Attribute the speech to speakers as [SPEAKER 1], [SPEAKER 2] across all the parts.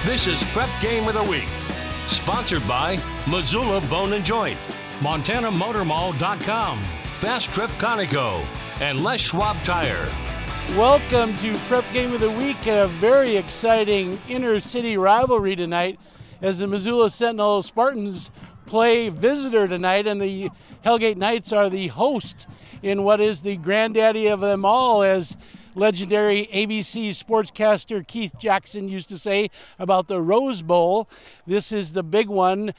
[SPEAKER 1] This is Prep Game of the Week, sponsored by Missoula Bone and Joint, MontanaMotorMall.com, Fast Trip Conoco, and Les Schwab Tire.
[SPEAKER 2] Welcome to Prep Game of the Week, a very exciting inter-city rivalry tonight as the Missoula Sentinel Spartans play visitor tonight, and the Hellgate Knights are the host in what is the granddaddy of them all, as legendary ABC sportscaster Keith Jackson used to say about the Rose Bowl. This is the big one,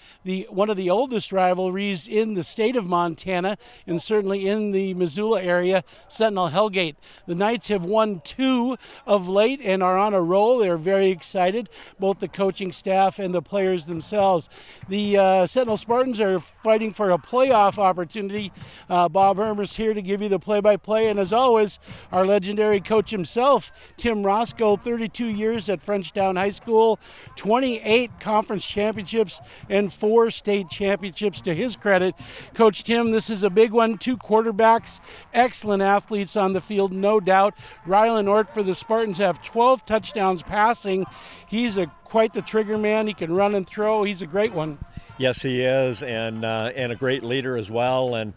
[SPEAKER 2] one of the oldest rivalries in the state of Montana, and certainly in the Missoula area, Sentinel Hellgate. The Knights have won 2 of late and are on a roll. They're very excited, both the coaching staff and the players themselves. The Sentinel Spartans are fighting for a playoff opportunity. Bob Hermer's here to give you the play-by-play, and as always, our legendary coach himself, Tim Roscoe, 32 years at Frenchtown High School, 28 conference championships and 4 state championships to his credit. Coach Tim, this is a big one. 2 quarterbacks, excellent athletes on the field, no doubt. Rylan Ort for the Spartans have 12 touchdowns passing. He's quite the trigger man. He can run and throw. He's a great one.
[SPEAKER 3] Yes, he is, and a great leader as well. And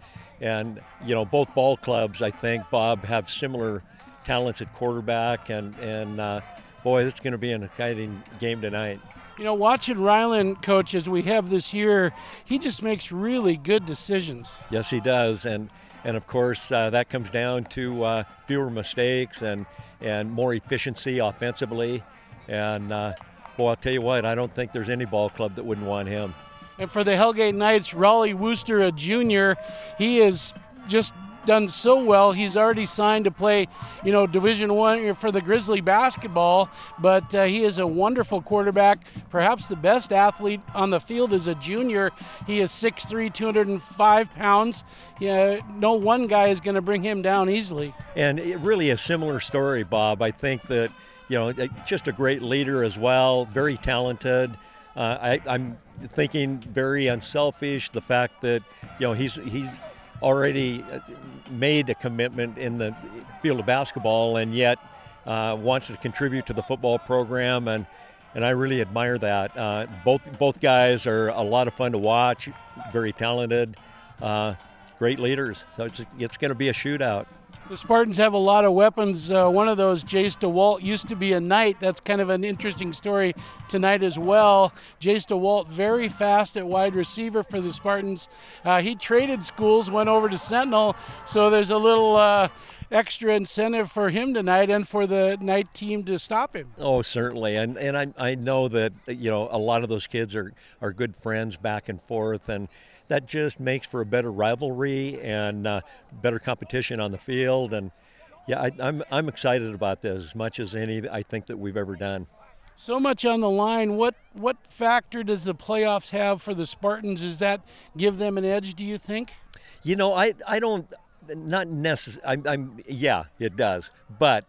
[SPEAKER 3] you know, both ball clubs, I think, Bob, have similar talents at quarterback, and boy, it's going to be an exciting game tonight.
[SPEAKER 2] You know, watching Rylan, Coach, as we have this year, he just makes really good decisions.
[SPEAKER 3] Yes, he does, and of course that comes down to fewer mistakes and more efficiency offensively. And boy, I'll tell you what, I don't think there's any ball club that wouldn't want him. And
[SPEAKER 2] for the Hellgate Knights, Raleigh Wooster, a junior, he is just done so well. He's already signed to play, you know, Division I for the Grizzly basketball, but he is a wonderful quarterback, perhaps the best athlete on the field as a junior. He is 6'3", 205 pounds. No one guy is going to bring him down easily.
[SPEAKER 3] And really a similar story, Bob. I think that, you know, just a great leader as well, very talented. I'm thinking very unselfish, the fact that, you know, he's already made a commitment in the field of basketball, and yet wants to contribute to the football program, and I really admire that. Both guys are a lot of fun to watch, very talented, great leaders. So it's going to be a shootout.
[SPEAKER 2] The Spartans have a lot of weapons. One of those, Jace DeWalt, used to be a Knight. That's kind of an interesting story tonight as well. Jace DeWalt, very fast at wide receiver for the Spartans. He traded schools, went over to Sentinel, so there's a little extra incentive for him tonight and for the Knight team to stop him.
[SPEAKER 3] Oh, certainly, and I know that, you know, a lot of those kids are good friends back and forth, and that just makes for a better rivalry and better competition on the field. And yeah, I'm excited about this as much as any I think that we've ever done.
[SPEAKER 2] So much on the line. What factor does the playoffs have for the Spartans? Does that give them an edge, do you think?
[SPEAKER 3] You know, I don't, not necessarily. Yeah, it does. But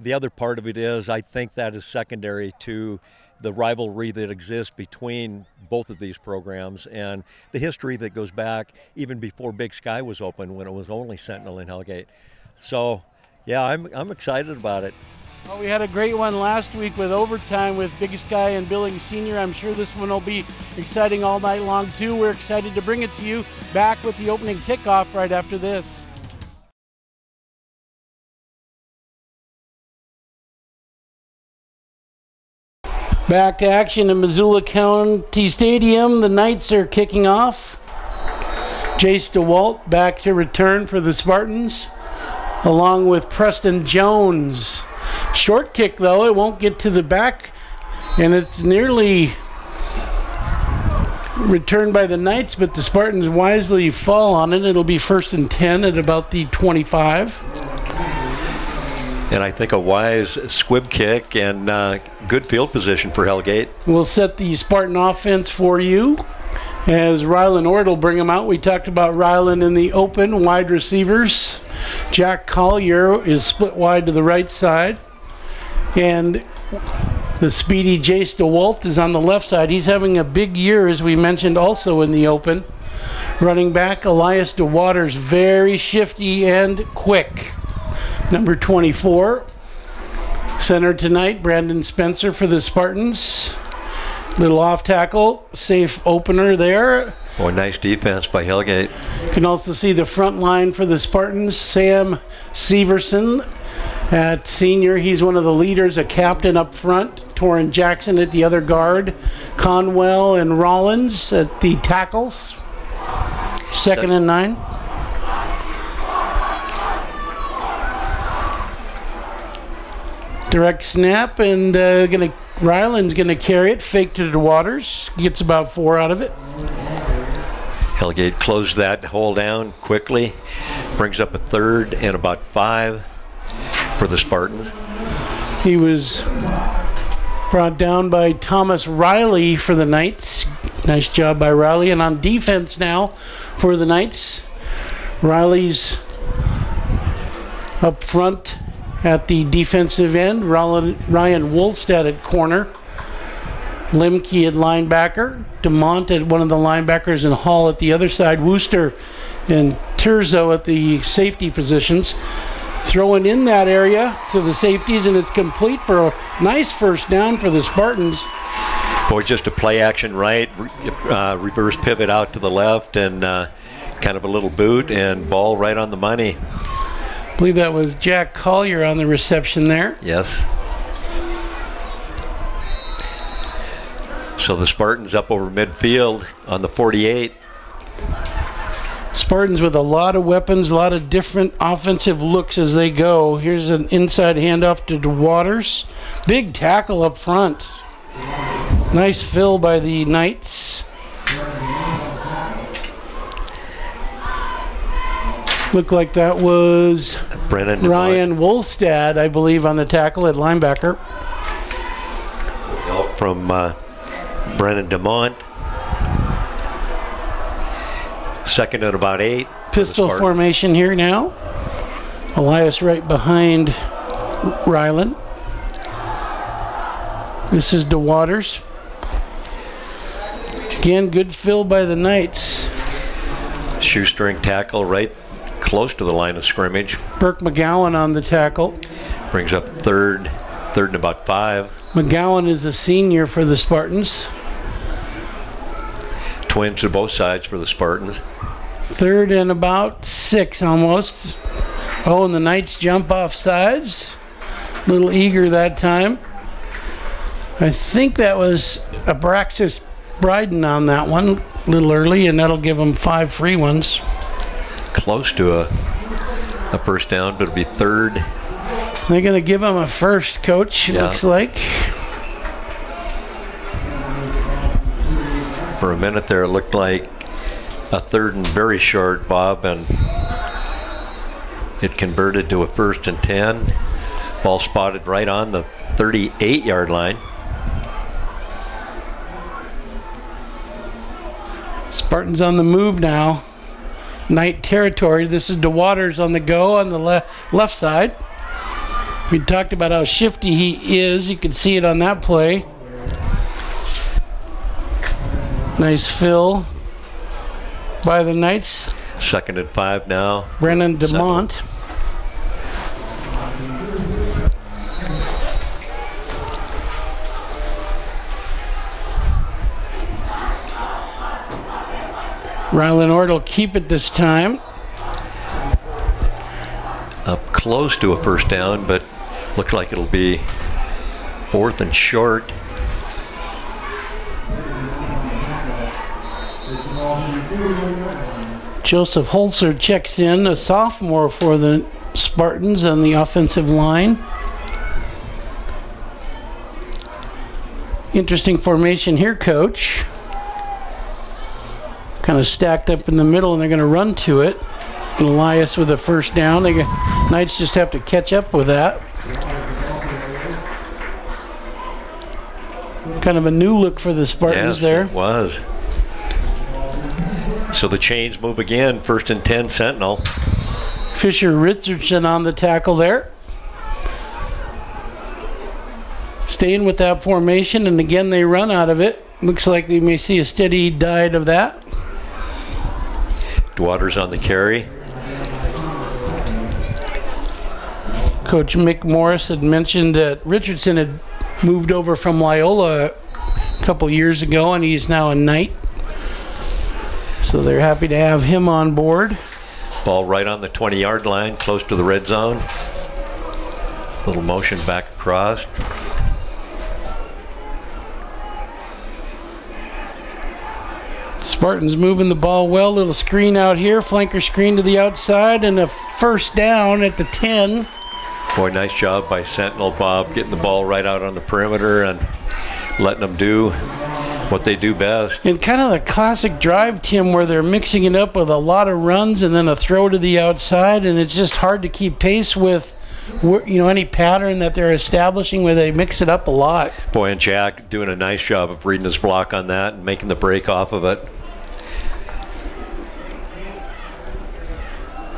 [SPEAKER 3] the other part of it is, I think that is secondary to the rivalry that exists between both of these programs and the history that goes back even before Big Sky was open, when it was only Sentinel and Hellgate. So yeah, I'm excited about it.
[SPEAKER 2] Well, we had a great one last week with overtime with Big Sky and Billings Senior. I'm sure this one will be exciting all night long too. We're excited to bring it to you, back with the opening kickoff right after this. Back to action in Missoula County Stadium. The Knights are kicking off. Jace DeWalt back to return for the Spartans, along with Preston Jones. Short kick, though. It won't get to the back, and it's nearly returned by the Knights, but the Spartans wisely fall on it. It'll be 1st and 10 at about the 25.
[SPEAKER 3] And I think a wise squib kick and good field position for Hellgate.
[SPEAKER 2] We'll set the Spartan offense for you as Rylan Ort will bring them out. We talked about Rylan in the open, wide receivers. Jack Collier is split wide to the right side. And the speedy Jace DeWalt is on the left side. He's having a big year, as we mentioned, also in the open. Running back, Elias DeWaters, very shifty and quick. Number 24, center tonight, Brandon Spencer for the Spartans. Little off tackle, safe opener there.
[SPEAKER 4] Oh, nice defense by Hellgate.
[SPEAKER 2] You can also see the front line for the Spartans. Sam Severson at senior. He's one of the leaders, a captain up front. Torrin Jackson at the other guard. Conwell and Rollins at the tackles. Second and 9. Direct snap, and Ryland's gonna carry it. Fake to DeWaters. Gets about 4 out of it.
[SPEAKER 4] Hellgate closed that hole down quickly. Brings up a 3rd and about 5 for the Spartans.
[SPEAKER 2] He was brought down by Thomas Riley for the Knights. Nice job by Riley. And on defense now for the Knights, Riley's up front at the defensive end. Ryan Wolfstad at corner. Limke at linebacker. DeMont at one of the linebackers, and Hall at the other side. Wooster and Terzo at the safety positions. Throwing in that area to the safeties, and it's complete for a nice first down for the Spartans.
[SPEAKER 4] Boy, just a play action right, reverse pivot out to the left, and kind of a little boot, and ball right on the money.
[SPEAKER 2] I believe that was Jack Collier on the reception there.
[SPEAKER 4] Yes. So the Spartans up over midfield on the 48.
[SPEAKER 2] Spartans with a lot of weapons, a lot of different offensive looks as they go. Here's an inside handoff to DeWaters. Big tackle up front. Nice fill by the Knights. Looked like that was Ryan Wolstad, I believe, on the tackle at linebacker.
[SPEAKER 4] Help from Brennan DeMont. Second at about 8.
[SPEAKER 2] Pistol formation here now. Elias right behind Ryland. This is DeWaters. Again, good fill by the Knights.
[SPEAKER 4] Shoestring tackle right close to the line of scrimmage.
[SPEAKER 2] Burke McGowan on the tackle.
[SPEAKER 4] Brings up third and about 5.
[SPEAKER 2] McGowan is a senior for the Spartans.
[SPEAKER 4] Twins to both sides for the Spartans.
[SPEAKER 2] 3rd and about 6 almost. Oh, and the Knights jump off sides. A little eager that time. I think that was Abraxas Bryden on that one a little early, and that'll give them 5 free ones.
[SPEAKER 4] Close to a first down, but it'll be 3rd.
[SPEAKER 2] They're going to give him a first, Coach, it looks like.
[SPEAKER 4] For a minute there, it looked like a 3rd and very short, Bob, and it converted to a 1st and 10. Ball spotted right on the 38-yard line.
[SPEAKER 2] Spartans on the move now. Knight territory. This is DeWaters on the go on the left side. We talked about how shifty he is. You can see it on that play. Nice fill by the Knights.
[SPEAKER 4] 2nd and 5 now.
[SPEAKER 2] Brennan DeMont. Ryland Ord will keep it this time.
[SPEAKER 4] Up close to a first down, but looks like it'll be 4th and short.
[SPEAKER 2] Joseph Holzer checks in, a sophomore for the Spartans on the offensive line. Interesting formation here, Coach. Kind of stacked up in the middle, and they're going to run to it. And Elias with a first down. Knights just have to catch up with that. Kind of a new look for the Spartans there.
[SPEAKER 4] Yes, it was. So the chains move again. 1st and 10, Sentinel.
[SPEAKER 2] Fisher Richardson on the tackle there. Staying with that formation, and again they run out of it. Looks like they may see a steady diet of that.
[SPEAKER 4] Waters on the carry.
[SPEAKER 2] Coach Mick Morris had mentioned that Richardson had moved over from Loyola a couple years ago, and he's now a Knight. So they're happy to have him on board.
[SPEAKER 4] Ball right on the 20-yard line, close to the red zone. Little motion back across.
[SPEAKER 2] Spartans moving the ball well. Little screen out here, flanker screen to the outside, and a first down at the 10.
[SPEAKER 4] Boy, nice job by Sentinel, Bob, getting the ball right out on the perimeter and letting them do what they do best.
[SPEAKER 2] And kind of the classic drive, Tim, where they're mixing it up with a lot of runs and then a throw to the outside, and it's just hard to keep pace with, you know, any pattern that they're establishing where they mix it up a lot.
[SPEAKER 4] Boy, and Jack doing a nice job of reading his block on that and making the break off of it.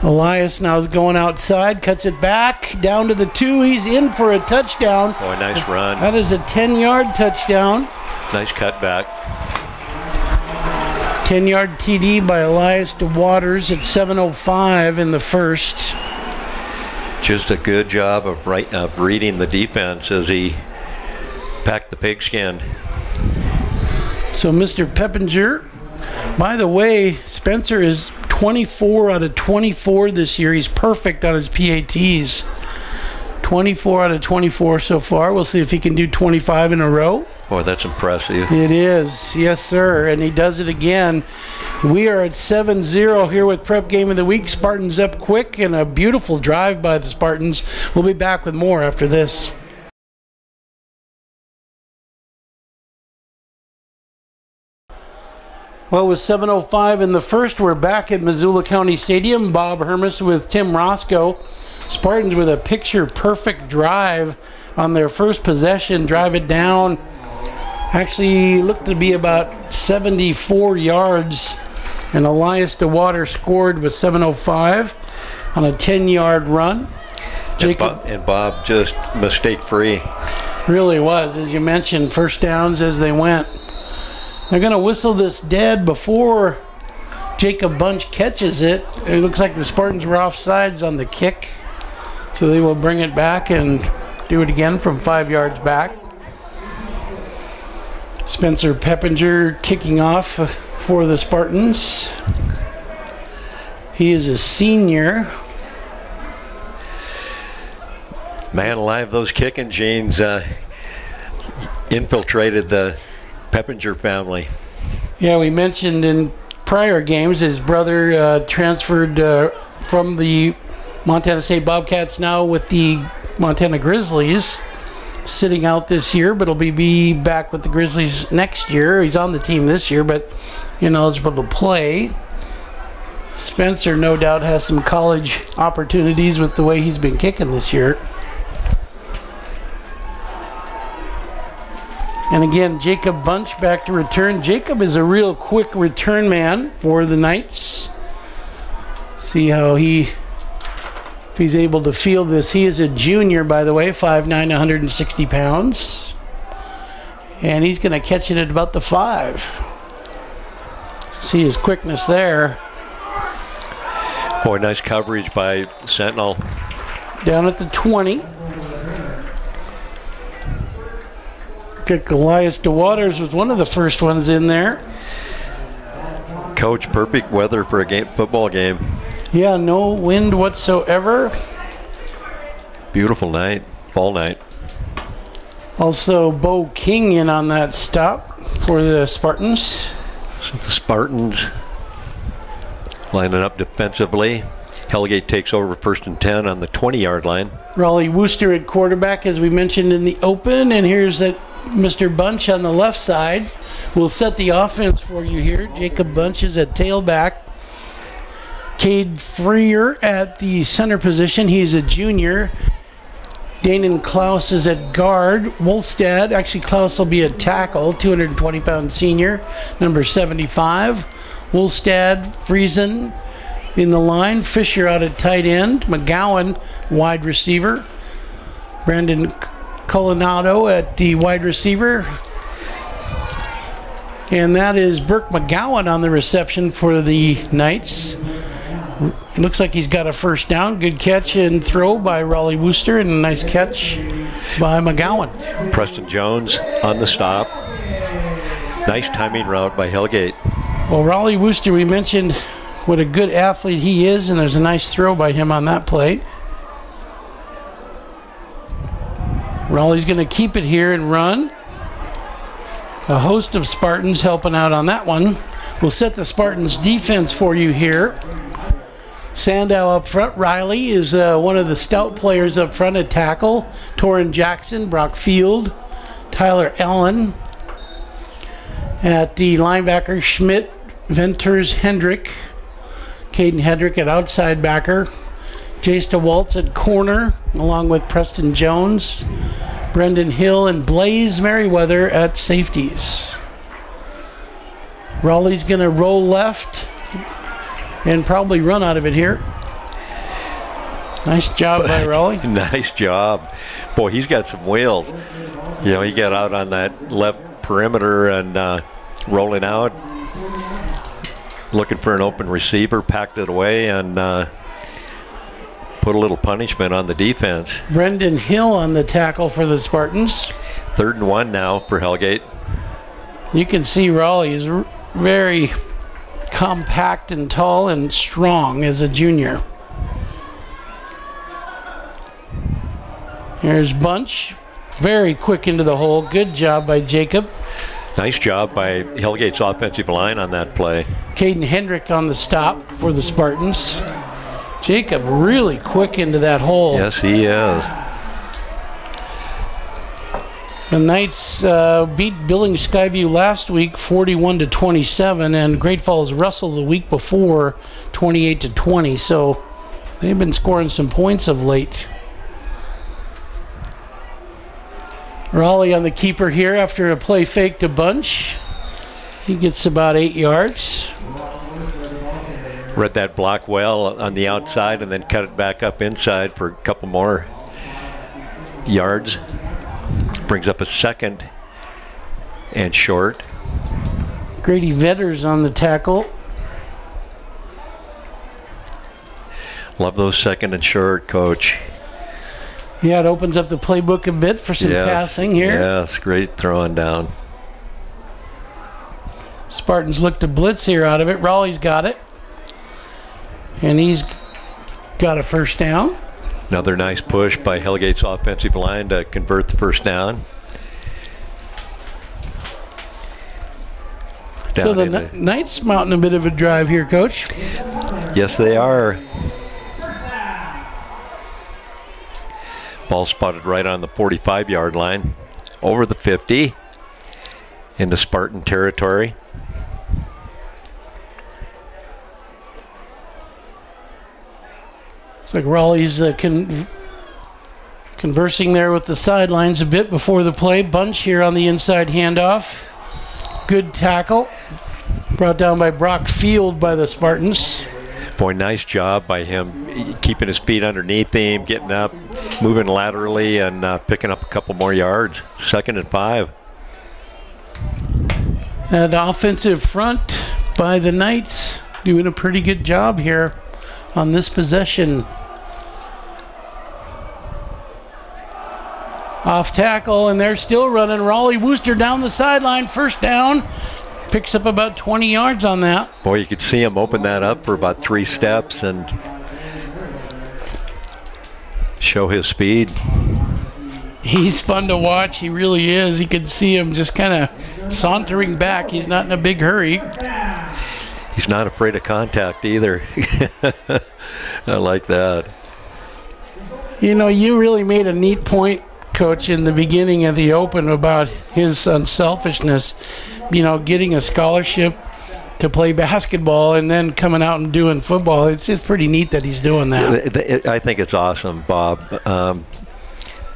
[SPEAKER 2] Elias now is going outside, cuts it back, down to the 2. He's in for a touchdown.
[SPEAKER 4] Boy, nice run.
[SPEAKER 2] That is a 10-yard touchdown.
[SPEAKER 4] Nice cutback.
[SPEAKER 2] 10-yard TD by Elias DeWaters at 7:05 in the first.
[SPEAKER 4] Just a good job of reading the defense as he packed the pigskin.
[SPEAKER 2] So Mr. Peppinger, by the way, Spencer is 24 out of 24 this year. He's perfect on his PATs. 24 out of 24 so far. We'll see if he can do 25 in a row.
[SPEAKER 4] Boy, that's impressive.
[SPEAKER 2] It is, yes sir, and he does it again. We are at 7-0 here with Prep Game of the Week. Spartans up quick and a beautiful drive by the Spartans. We'll be back with more after this. Well, with 7:05 in the first, we're back at Missoula County Stadium. Bob Hermes with Tim Roscoe. Spartans with a picture-perfect drive on their first possession. Drive it down. Actually looked to be about 74 yards. And Elias DeWater scored with 7:05 on a 10-yard run.
[SPEAKER 4] And Bob just mistake-free.
[SPEAKER 2] Really was, as you mentioned, first downs as they went. They're going to whistle this dead before Jacob Bunch catches it. It looks like the Spartans were offsides on the kick. So they will bring it back and do it again from 5 yards back. Spencer Peppinger kicking off for the Spartans. He is a senior.
[SPEAKER 4] Man alive, those kicking genes infiltrated the Peppinger family.
[SPEAKER 2] Yeah, we mentioned in prior games his brother transferred from the Montana State Bobcats, now with the Montana Grizzlies, sitting out this year, but he'll be back with the Grizzlies next year. He's on the team this year, but ineligible to play. Spencer no doubt has some college opportunities with the way he's been kicking this year. And again, Jacob Bunch back to return. Jacob is a real quick return man for the Knights. See how if he's able to field this. He is a junior, by the way, 5'9", 160 pounds. And he's going to catch it at about the 5. See his quickness there.
[SPEAKER 4] Boy, nice coverage by Sentinel.
[SPEAKER 2] Down at the 20. Elias DeWaters was one of the first ones in there.
[SPEAKER 4] Coach, perfect weather for a football game.
[SPEAKER 2] Yeah, no wind whatsoever.
[SPEAKER 4] Beautiful night, fall night.
[SPEAKER 2] Also, Bo King in on that stop for the Spartans.
[SPEAKER 4] So the Spartans lining up defensively. Hellgate takes over 1st and 10 on the 20-yard line.
[SPEAKER 2] Raleigh Wooster at quarterback, as we mentioned in the open, and here's that Mr. Bunch on the left side. We'll set the offense for you here. Jacob Bunch is at tailback. Cade Freer at the center position. He's a junior. Danon Klaus is at guard. Wolstad, actually Klaus will be a tackle, 220-pound senior, number 75. Wolstad, Friesen in the line. Fisher out at tight end. McGowan, wide receiver. Brandon Coronado at the wide receiver. And that is Burke McGowan on the reception for the Knights. It looks like he's got a first down. Good catch and throw by Raleigh Wooster, and a nice catch by McGowan.
[SPEAKER 4] Preston Jones on the stop. Nice timing route by Hellgate.
[SPEAKER 2] Well, Raleigh Wooster, we mentioned what a good athlete he is, and there's a nice throw by him on that play. Raleigh's going to keep it here and run. A host of Spartans helping out on that one. We'll set the Spartans defense for you here. Sandow up front. Riley is one of the stout players up front at tackle. Torrin Jackson, Brock Field, Tyler Allen. At the linebacker, Schmidt, Venters, Hendrick. Caden Hendrick at outside backer. Jace DeWaltz at corner, along with Preston Jones. Brendan Hill and Blaze Merriweather at safeties. Raleigh's going to roll left and probably run out of it here. Nice job by Raleigh.
[SPEAKER 4] Nice job. Boy, he's got some wheels. You know, he got out on that left perimeter and rolling out, looking for an open receiver, packed it away, and put a little punishment on the defense.
[SPEAKER 2] Brendan Hill on the tackle for the Spartans.
[SPEAKER 4] 3rd and 1 now for Hellgate.
[SPEAKER 2] You can see Raleigh is very compact and tall and strong as a junior. Here's Bunch. Very quick into the hole. Good job by Jacob.
[SPEAKER 4] Nice job by Hellgate's offensive line on that play.
[SPEAKER 2] Caden Hendrick on the stop for the Spartans. Jacob really quick into that hole.
[SPEAKER 4] Yes, he is.
[SPEAKER 2] The Knights beat Billings Skyview last week 41-27, and Great Falls Russell the week before 28-20. So they've been scoring some points of late. Raleigh on the keeper here after a play fake to Bunch. He gets about 8 yards.
[SPEAKER 4] Read that block well on the outside and then cut it back up inside for a couple more yards. Brings up a 2nd and short.
[SPEAKER 2] Grady Vetters on the tackle.
[SPEAKER 4] Love those 2nd and short, Coach.
[SPEAKER 2] Yeah, it opens up the playbook a bit for some passing here.
[SPEAKER 4] Yes, great throwing down.
[SPEAKER 2] Spartans look to blitz here out of it. Raleigh's got it. And he's got a first down.
[SPEAKER 4] Another nice push by Hellgate's offensive line to convert the first down.
[SPEAKER 2] So the Knights mounting a bit of a drive here, Coach.
[SPEAKER 4] Yes, they are. Ball spotted right on the 45-yard line, over the 50, into Spartan territory.
[SPEAKER 2] Looks like Raleigh's conversing there with the sidelines a bit before the play. Bunch here on the inside handoff. Good tackle. Brought down by Brock Field by the Spartans.
[SPEAKER 4] Boy, nice job by him keeping his feet underneath him, getting up, moving laterally, and picking up a couple more yards. 2nd and 5.
[SPEAKER 2] An offensive front by the Knights, doing a pretty good job here on this possession. Off tackle, and they're still running. Raleigh Wooster down the sideline, first down. Picks up about 20 yards on that.
[SPEAKER 4] Boy, you could see him open that up for about 3 steps and show his speed.
[SPEAKER 2] He's fun to watch. He really is. You can see him just kind of sauntering back. He's not in a big hurry.
[SPEAKER 4] He's not afraid of contact either. I like that.
[SPEAKER 2] You know, you really made a neat point, Coach, in the beginning of the Open about his unselfishness. You know, getting a scholarship to play basketball and then coming out and doing football. It's pretty neat that he's doing that.
[SPEAKER 4] I think it's awesome, Bob.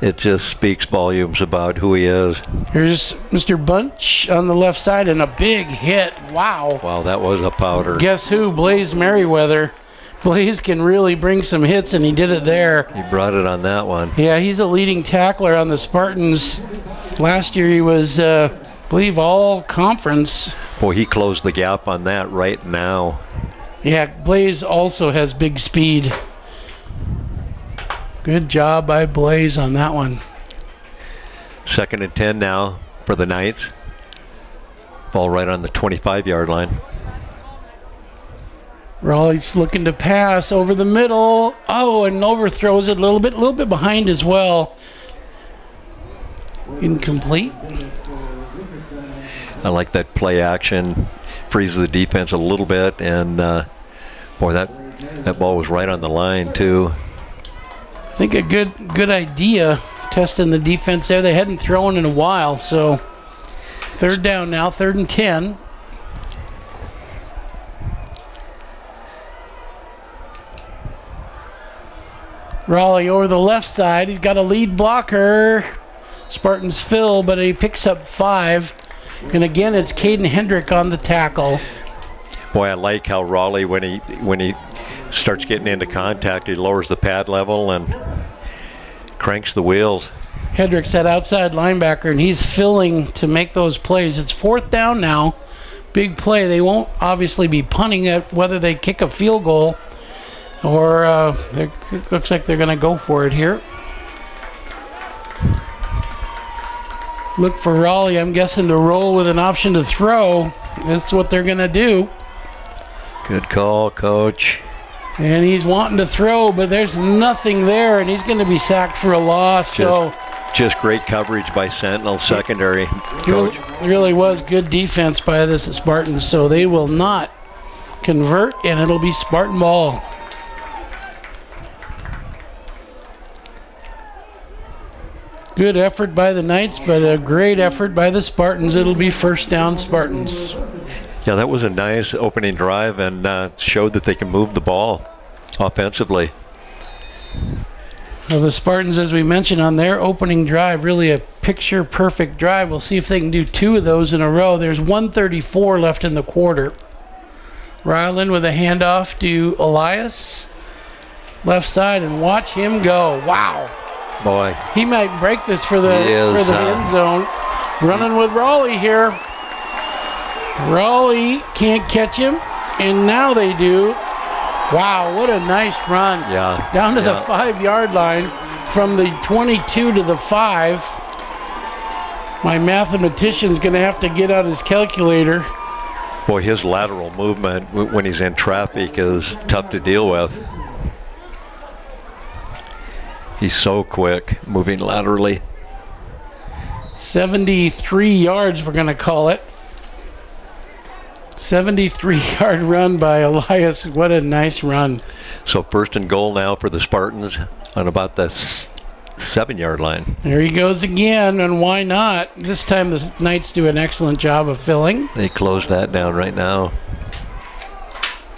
[SPEAKER 4] It just speaks volumes about who he is.
[SPEAKER 2] Here's Mr. Bunch on the left side and a big hit. Wow.
[SPEAKER 4] Wow, that was a powder.
[SPEAKER 2] Guess who? Blaze Merriweather. Blaze can really bring some hits, and he did it there.
[SPEAKER 4] He brought it on that one.
[SPEAKER 2] Yeah, he's a leading tackler on the Spartans. Last year he was, I believe, all conference.
[SPEAKER 4] Boy, he closed the gap on that right now.
[SPEAKER 2] Yeah, Blaze also has big speed. Good job by Blaze on that one.
[SPEAKER 4] 2nd and 10 now for the Knights. Ball right on the 25-yard line.
[SPEAKER 2] Raleigh's looking to pass over the middle. Oh, and overthrows it a little bit behind as well. Incomplete.
[SPEAKER 4] I like that play action. Freezes the defense a little bit, and boy, that ball was right on the line too.
[SPEAKER 2] I think a good idea, testing the defense there. They hadn't thrown in a while, so third down now, 3rd and 10. Raleigh over the left side. He's got a lead blocker. Spartans fill, but he picks up 5. And again, it's Caden Hendrick on the tackle.
[SPEAKER 4] Boy, I like how Raleigh, when he starts getting into contact, he lowers the pad level and cranks the wheels.
[SPEAKER 2] Hendrick's that outside linebacker, and he's filling to make those plays. It's 4th down now. Big play. They won't obviously be punting it, whether they kick a field goal or it looks like they're going to go for it here. Look for Raleigh, I'm guessing, to roll with an option to throw. That's what they're going to do.
[SPEAKER 4] Good call, Coach.
[SPEAKER 2] And he's wanting to throw, but there's nothing there, and he's going to be sacked for a loss.
[SPEAKER 4] Just great coverage by Sentinel secondary, Coach.
[SPEAKER 2] Really was good defense by the Spartans, so they will not convert, and it'll be Spartan ball. Good effort by the Knights, but a great effort by the Spartans. It'll be 1st down Spartans.
[SPEAKER 4] Yeah, that was a nice opening drive and showed that they can move the ball offensively.
[SPEAKER 2] Well, the Spartans, as we mentioned on their opening drive, really a picture-perfect drive. We'll see if they can do 2 of those in a row. There's 1:34 left in the quarter. Ryland with a handoff to Elias. Left side, and watch him go. Wow.
[SPEAKER 4] Boy.
[SPEAKER 2] He might break this for the end zone. Running with Raleigh here. Raleigh can't catch him, and now they do. Wow, what a nice run.
[SPEAKER 4] Yeah.
[SPEAKER 2] Down to the 5-yard line from the 22 to the 5. My mathematician's going to have to get out his calculator.
[SPEAKER 4] Boy, his lateral movement when he's in traffic is tough to deal with. He's so quick, moving laterally.
[SPEAKER 2] 73 yards, we're going to call it. 73-yard run by Elias. What a nice run.
[SPEAKER 4] So 1st and goal now for the Spartans on about the 7-yard line.
[SPEAKER 2] There he goes again, and why not? This time the Knights do an excellent job of filling.
[SPEAKER 4] They close that down right now.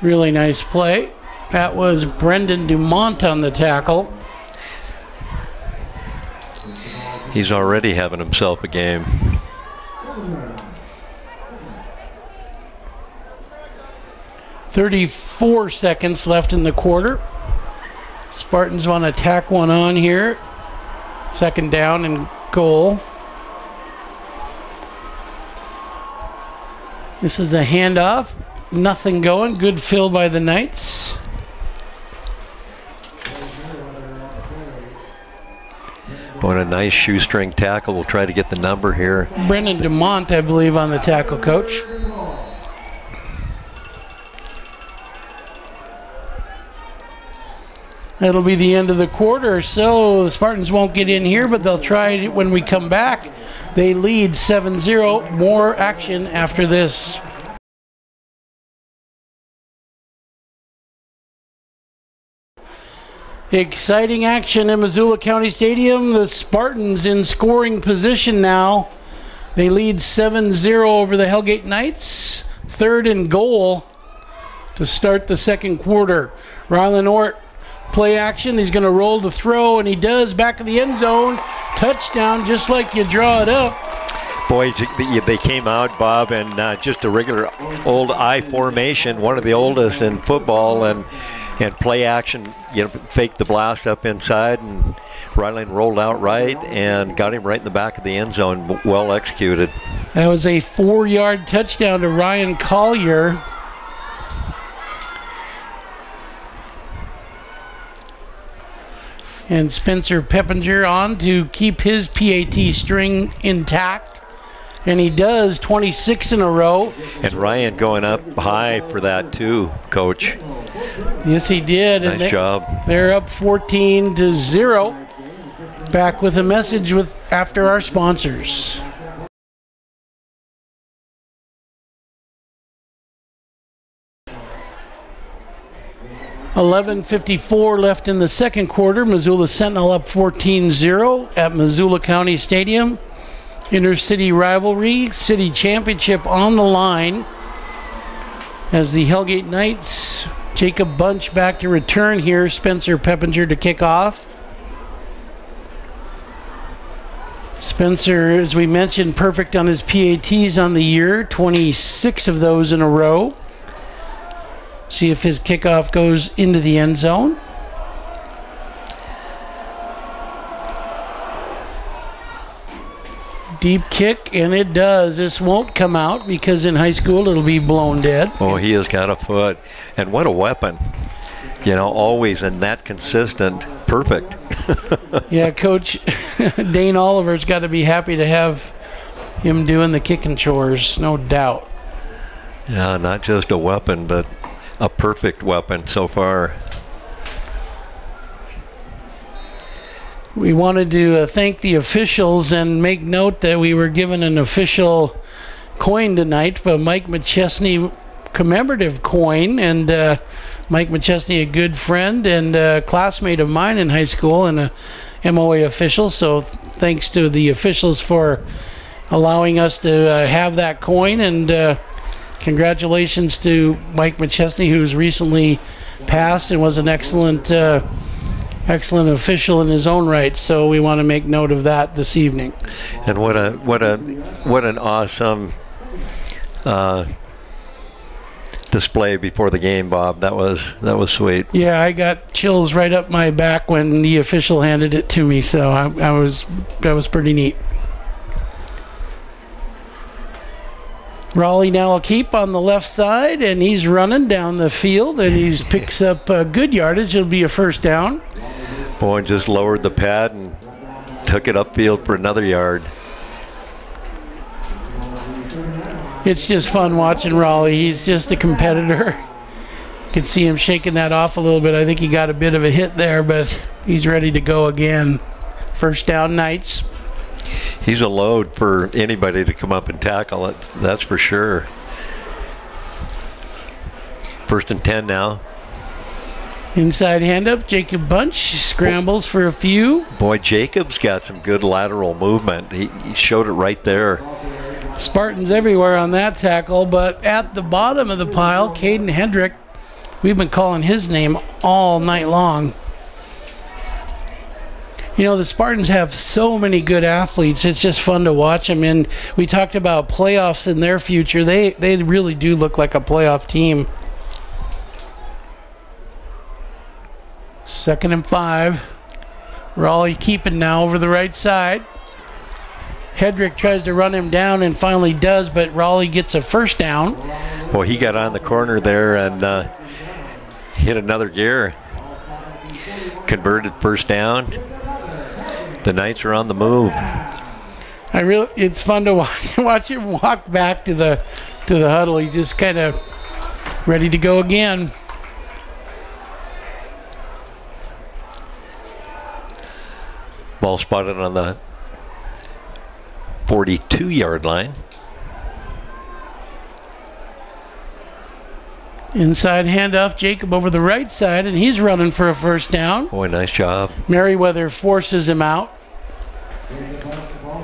[SPEAKER 2] Really nice play. That was Brendan Dumont on the tackle.
[SPEAKER 4] He's already having himself a game.
[SPEAKER 2] .34 seconds left in the quarter. Spartans want to tack one on here. 2nd down and goal. This is a handoff. Nothing going. Good fill by the Knights.
[SPEAKER 4] What a nice shoestring tackle. We'll try to get the number here.
[SPEAKER 2] Brendan Dumont, I believe, on the tackle, Coach. That'll be the end of the quarter, so the Spartans won't get in here, but they'll try it when we come back. They lead 7-0. More action after this. Exciting action in Missoula County Stadium. The Spartans in scoring position now. They lead 7-0 over the Hellgate Knights. 3rd and goal to start the 2nd quarter. Rylan Ort, play action. He's going to roll the throw, and he does. Back of the end zone. Touchdown, just like you draw it up.
[SPEAKER 4] Boy, they came out, Bob, and just a regular old I formation, one of the oldest in football, and play action, fake the blast up inside, and Ryland rolled out right and got him right in the back of the end zone. Well executed.
[SPEAKER 2] That was a 4-yard touchdown to Ryan Collier. And Spencer Peppinger on to keep his PAT string intact. And he does, 26 in a row.
[SPEAKER 4] And Ryan going up high for that too, Coach.
[SPEAKER 2] Yes, he did.
[SPEAKER 4] Nice job.
[SPEAKER 2] They're up 14-0. Back with a message after our sponsors. $11:54 left in the second quarter. Missoula Sentinel up 14-0 at Missoula County Stadium. Intercity rivalry, city championship on the line as the Hellgate Knights. Jacob Bunch back to return here. Spencer Peppinger to kick off. Spencer, as we mentioned, perfect on his PATs on the year, 26 of those in a row. See if his kickoff goes into the end zone. Deep kick, and it does. This won't come out because in high school it'll be blown dead.
[SPEAKER 4] Oh, he has got a foot. And what a weapon. You know, always and that consistent. Perfect.
[SPEAKER 2] Yeah, Coach Dane Oliver's got to be happy to have him doing the kicking chores, no doubt.
[SPEAKER 4] Yeah, not just a weapon, but a perfect weapon so far.
[SPEAKER 2] We wanted to thank the officials and make note that we were given an official coin tonight, a Mike McChesney commemorative coin. And Mike McChesney, a good friend and a classmate of mine in high school and a MOA official. So thanks to the officials for allowing us to have that coin. And congratulations to Mike McChesney, who's recently passed and was an excellent official in his own right. So we want to make note of that this evening.
[SPEAKER 4] And what an awesome display before the game, Bob. That was sweet.
[SPEAKER 2] Yeah, I got chills right up my back when the official handed it to me. So that was pretty neat. Raleigh now will keep on the left side, and he's running down the field, and he picks up good yardage. It'll be a first down.
[SPEAKER 4] Boy, just lowered the pad and took it upfield for another yard.
[SPEAKER 2] It's just fun watching Raleigh. He's just a competitor. You can see him shaking that off a little bit. I think he got a bit of a hit there, but he's ready to go again. First down, Knights.
[SPEAKER 4] He's a load for anybody to come up and tackle it, that's for sure. First and 10 now.
[SPEAKER 2] Inside handoff, Jacob Bunch scrambles for a few.
[SPEAKER 4] Boy, Jacob's got some good lateral movement. He showed it right there.
[SPEAKER 2] Spartans everywhere on that tackle, but at the bottom of the pile, Caden Hendrick. We've been calling his name all night long. You know, the Spartans have so many good athletes. It's just fun to watch them. And we talked about playoffs in their future. They really do look like a playoff team. 2nd and 5. Raleigh keeping now over the right side. Hedrick tries to run him down and finally does, but Raleigh gets a first down.
[SPEAKER 4] Well, he got on the corner there and hit another gear. Converted first down. The Knights are on the move.
[SPEAKER 2] It's fun to watch him walk back to the huddle. He's just kind of ready to go again.
[SPEAKER 4] Ball spotted on the 42-yard line.
[SPEAKER 2] Inside handoff, Jacob over the right side, and he's running for a first down.
[SPEAKER 4] Boy, nice job.
[SPEAKER 2] Merriweather forces him out.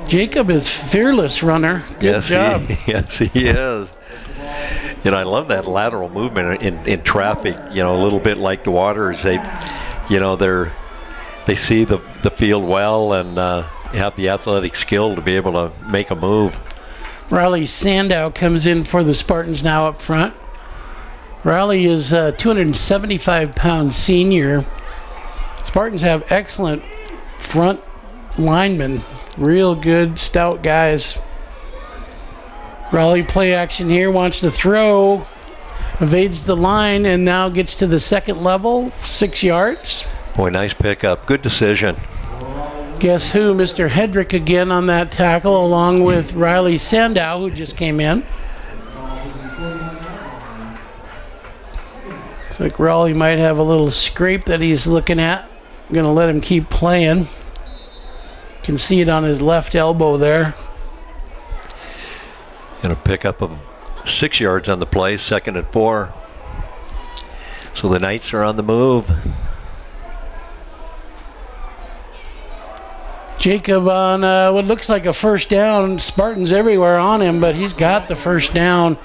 [SPEAKER 2] Jacob is fearless runner. Good job.
[SPEAKER 4] Yes, he is. You know, I love that lateral movement in traffic. You know, a little bit like the Waters. They see the field well and have the athletic skill to be able to make a move.
[SPEAKER 2] Riley Sandow comes in for the Spartans now up front. Riley is a 275-pound senior. Spartans have excellent front linemen, real good, stout guys. Raleigh play action here, wants to throw, evades the line, and now gets to the second level, 6 yards.
[SPEAKER 4] Boy, nice pickup. Good decision.
[SPEAKER 2] Guess who? Mr. Hedrick again on that tackle, along with Riley Sandow, who just came in. Looks like Raleigh might have a little scrape that he's looking at. I'm going to let him keep playing. Can see it on his left elbow there.
[SPEAKER 4] Going to pick up 6 yards on the play, 2nd and 4. So the Knights are on the move.
[SPEAKER 2] Jacob on what looks like a first down. Spartans everywhere on him, but he's got the first down.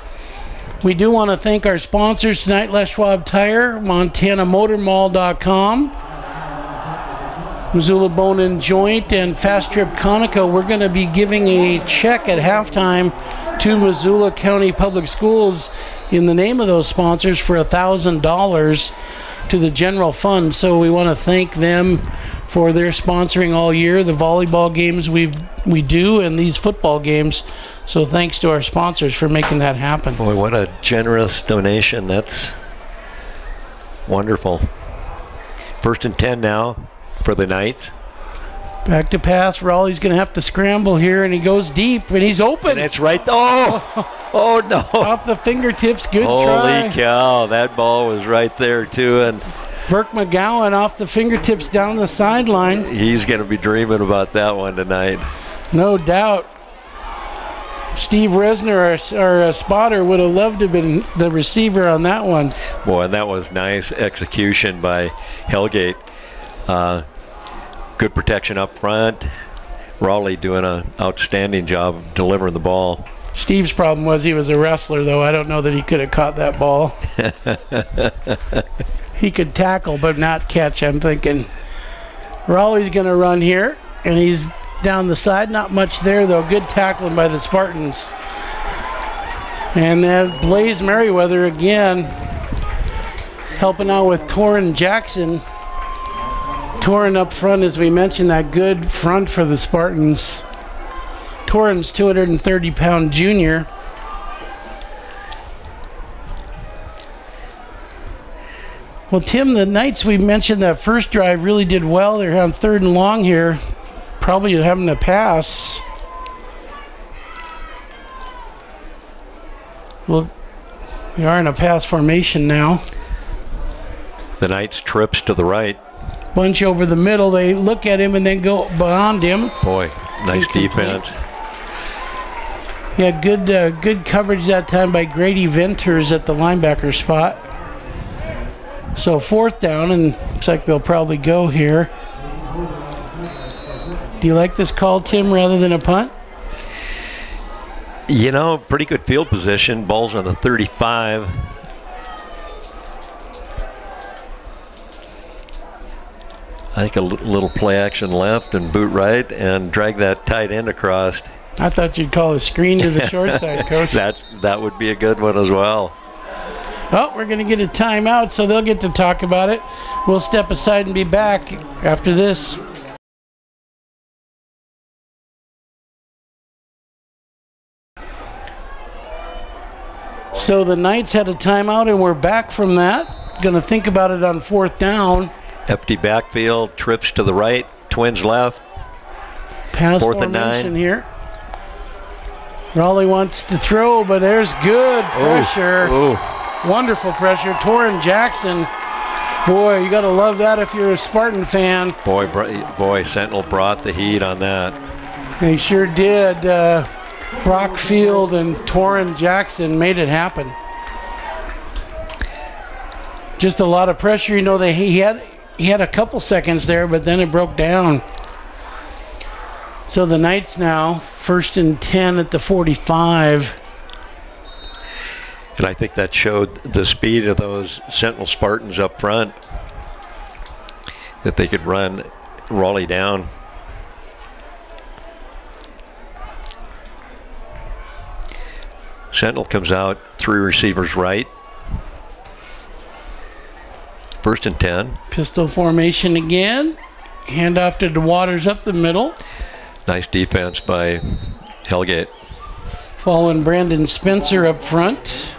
[SPEAKER 2] We do want to thank our sponsors tonight, Les Schwab Tire, MontanaMotorMall.com, Missoula Bone and Joint, and Fast Trip Conoco. We're going to be giving a check at halftime to Missoula County Public Schools in the name of those sponsors for $1,000 to the general fund. So we want to thank them for their sponsoring all year, the volleyball games we do, and these football games. So thanks to our sponsors for making that happen.
[SPEAKER 4] Boy, what a generous donation. That's wonderful. 1st and 10 now for the Knights.
[SPEAKER 2] Back to pass. Raleigh's going to have to scramble here, and he goes deep, and he's open.
[SPEAKER 4] And it's right. Oh no.
[SPEAKER 2] Off the fingertips. Good
[SPEAKER 4] Holy
[SPEAKER 2] try.
[SPEAKER 4] Holy cow. That ball was right there, too. And
[SPEAKER 2] Burke McGowan off the fingertips down the sideline.
[SPEAKER 4] He's going to be dreaming about that one tonight.
[SPEAKER 2] No doubt. Steve Resner, our spotter, would have loved to have been the receiver on that one.
[SPEAKER 4] Boy, and that was nice execution by Hellgate. Good protection up front. Raleigh doing an outstanding job of delivering the ball.
[SPEAKER 2] Steve's problem was he was a wrestler, though. I don't know that he could have caught that ball. He could tackle but not catch, I'm thinking. Raleigh's going to run here, and he's down the side. Not much there, though. Good tackling by the Spartans. And then Blaze Merriweather again helping out with Torrin Jackson. Torrin up front, as we mentioned, that good front for the Spartans. Torrin's 230-pound junior. Well, Tim, the Knights, we mentioned that first drive really did well. They're on 3rd and long here. Probably having to pass. Well, we are in a pass formation now.
[SPEAKER 4] The Knights trips to the right.
[SPEAKER 2] Bunch over the middle. They look at him and then go beyond him.
[SPEAKER 4] Boy, nice defense.
[SPEAKER 2] He had good coverage that time by Grady Venters at the linebacker spot. So 4th down, and looks like they'll probably go here. Do you like this call, Tim, rather than a punt?
[SPEAKER 4] You know, pretty good field position. Ball's on the 35. I think a little play action left and boot right and drag that tight end across.
[SPEAKER 2] I thought you'd call a screen to the short side, Coach.
[SPEAKER 4] That would be a good one as well.
[SPEAKER 2] Oh, we're going to get a timeout, so they'll get to talk about it. We'll step aside and be back after this. So the Knights had a timeout, and we're back from that. Going to think about it on 4th down.
[SPEAKER 4] Empty backfield, trips to the right, twins left.
[SPEAKER 2] Pass
[SPEAKER 4] 4th and 9
[SPEAKER 2] here. Raleigh wants to throw, but there's good pressure.
[SPEAKER 4] Ooh.
[SPEAKER 2] Wonderful pressure. Torrin Jackson. Boy, you got to love that if you're a Spartan fan.
[SPEAKER 4] Boy, Sentinel brought the heat on that.
[SPEAKER 2] They sure did. Brock Field and Torrin Jackson made it happen. Just a lot of pressure. You know, he had a couple seconds there, but then it broke down. So the Knights now, 1st and 10 at the 45.
[SPEAKER 4] And I think that showed the speed of those Sentinel Spartans up front, that they could run Raleigh down. Sentinel comes out, 3 receivers right. 1st and 10.
[SPEAKER 2] Pistol formation again. Handoff to DeWaters up the middle.
[SPEAKER 4] Nice defense by Hellgate.
[SPEAKER 2] Following Brandon Spencer up front.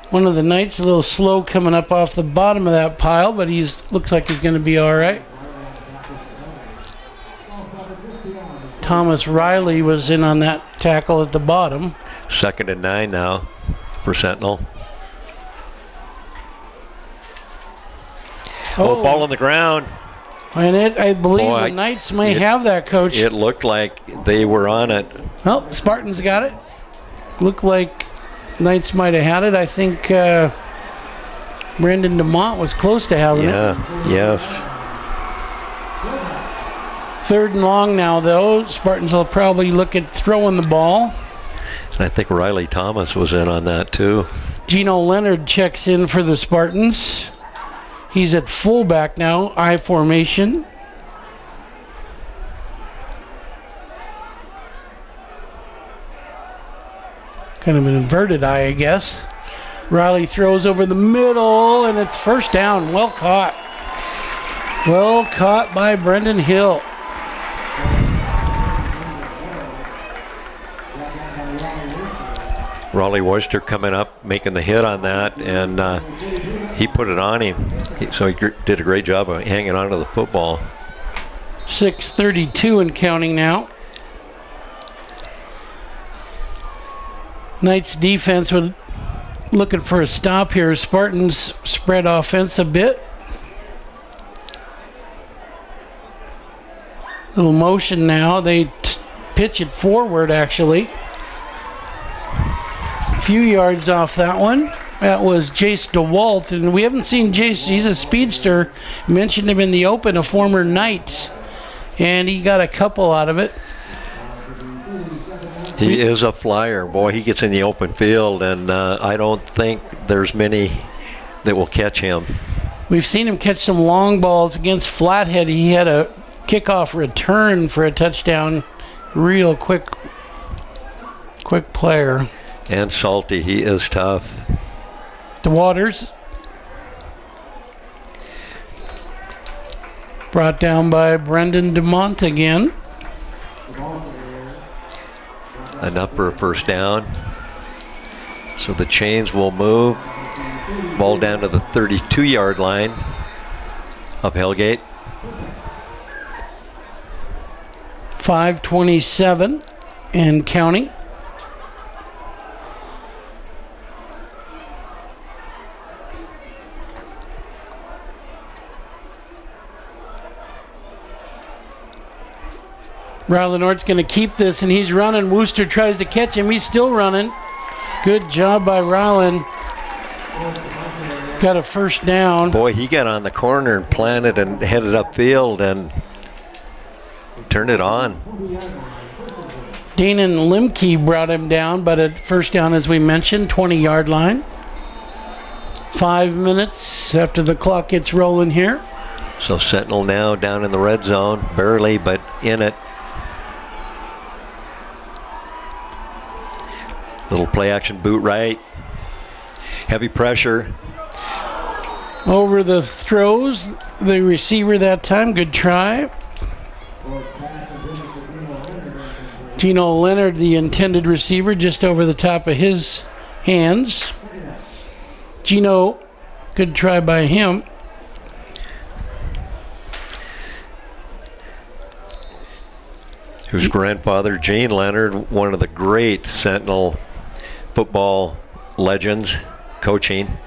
[SPEAKER 2] One of the Knights a little slow coming up off the bottom of that pile, but looks like he's going to be all right. Thomas Riley was in on that tackle at the bottom.
[SPEAKER 4] 2nd and 9 now for Sentinel. Oh, ball on the ground.
[SPEAKER 2] And I believe the Knights may have that, Coach.
[SPEAKER 4] It looked like they were on it.
[SPEAKER 2] Well, Spartans got it. Looked like Knights might have had it. I think Brendan DeMont was close to having it.
[SPEAKER 4] Yes.
[SPEAKER 2] 3rd and long now, though. Spartans will probably look at throwing the ball.
[SPEAKER 4] And I think Riley Thomas was in on that, too.
[SPEAKER 2] Gino Leonard checks in for the Spartans. He's at fullback now, I formation. Kind of an inverted I guess. Riley throws over the middle, and it's 1st down. Well caught. Well caught by Brendan Hill.
[SPEAKER 4] Raleigh Worcester coming up, making the hit on that, and he put it on him. So he did a great job of hanging on to the football.
[SPEAKER 2] 6:32 and counting now. Knights defense would looking for a stop here. Spartans spread offense a bit. Little motion now. They pitch it forward actually. A few yards off that one. That was Jace DeWalt, and we haven't seen Jace. He's a speedster. Mentioned him in the open, a former Knight, and he got a couple out of it.
[SPEAKER 4] He is a flyer. Boy, he gets in the open field, and I don't think there's many that will catch him.
[SPEAKER 2] We've seen him catch some long balls against Flathead. He had a kickoff return for a touchdown. Real quick player.
[SPEAKER 4] And salty. He is tough.
[SPEAKER 2] DeWaters. Brought down by Brendan DeMont again.
[SPEAKER 4] Enough for a 1st down. So the chains will move. Ball down to the 32-yard line of Hellgate.
[SPEAKER 2] 5:27 and counting. Ryland going to keep this, and he's running. Wooster tries to catch him. He's still running. Good job by Ryland. Got a 1st down.
[SPEAKER 4] Boy, he got on the corner and planted and headed upfield and turned it on.
[SPEAKER 2] Danon Limke brought him down, but a 1st down, as we mentioned, 20-yard line. 5 minutes after the clock gets rolling here.
[SPEAKER 4] So Sentinel now down in the red zone, barely, but in it. Little play action boot right. Heavy pressure.
[SPEAKER 2] Over the throws, the receiver that time. Good try. Gino Leonard, the intended receiver, just over the top of his hands. Gino, good try by him.
[SPEAKER 4] Whose grandfather, Gene Leonard, one of the great Sentinel football legends, coaching,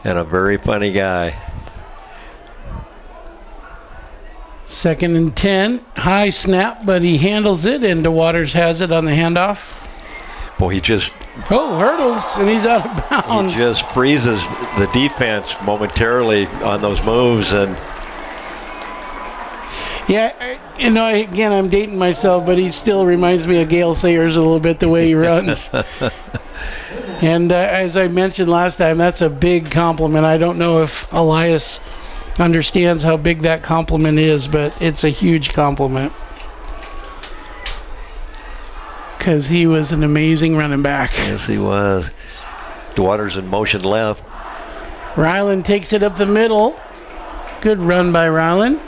[SPEAKER 4] and a very funny guy.
[SPEAKER 2] 2nd and 10. High snap, but he handles it, and DeWaters has it on the handoff.
[SPEAKER 4] Boy, he just...
[SPEAKER 2] Oh, hurdles, and he's out of bounds.
[SPEAKER 4] He just freezes the defense momentarily on those moves, and...
[SPEAKER 2] Yeah, you know, again, I'm dating myself, but he still reminds me of Gale Sayers a little bit, the way he runs. And as I mentioned last time, that's a big compliment. I don't know if Elias understands how big that compliment is, but it's a huge compliment. Because he was an amazing running back.
[SPEAKER 4] Yes, he was. DeWaters in motion left.
[SPEAKER 2] Ryland takes it up the middle. Good run by Ryland.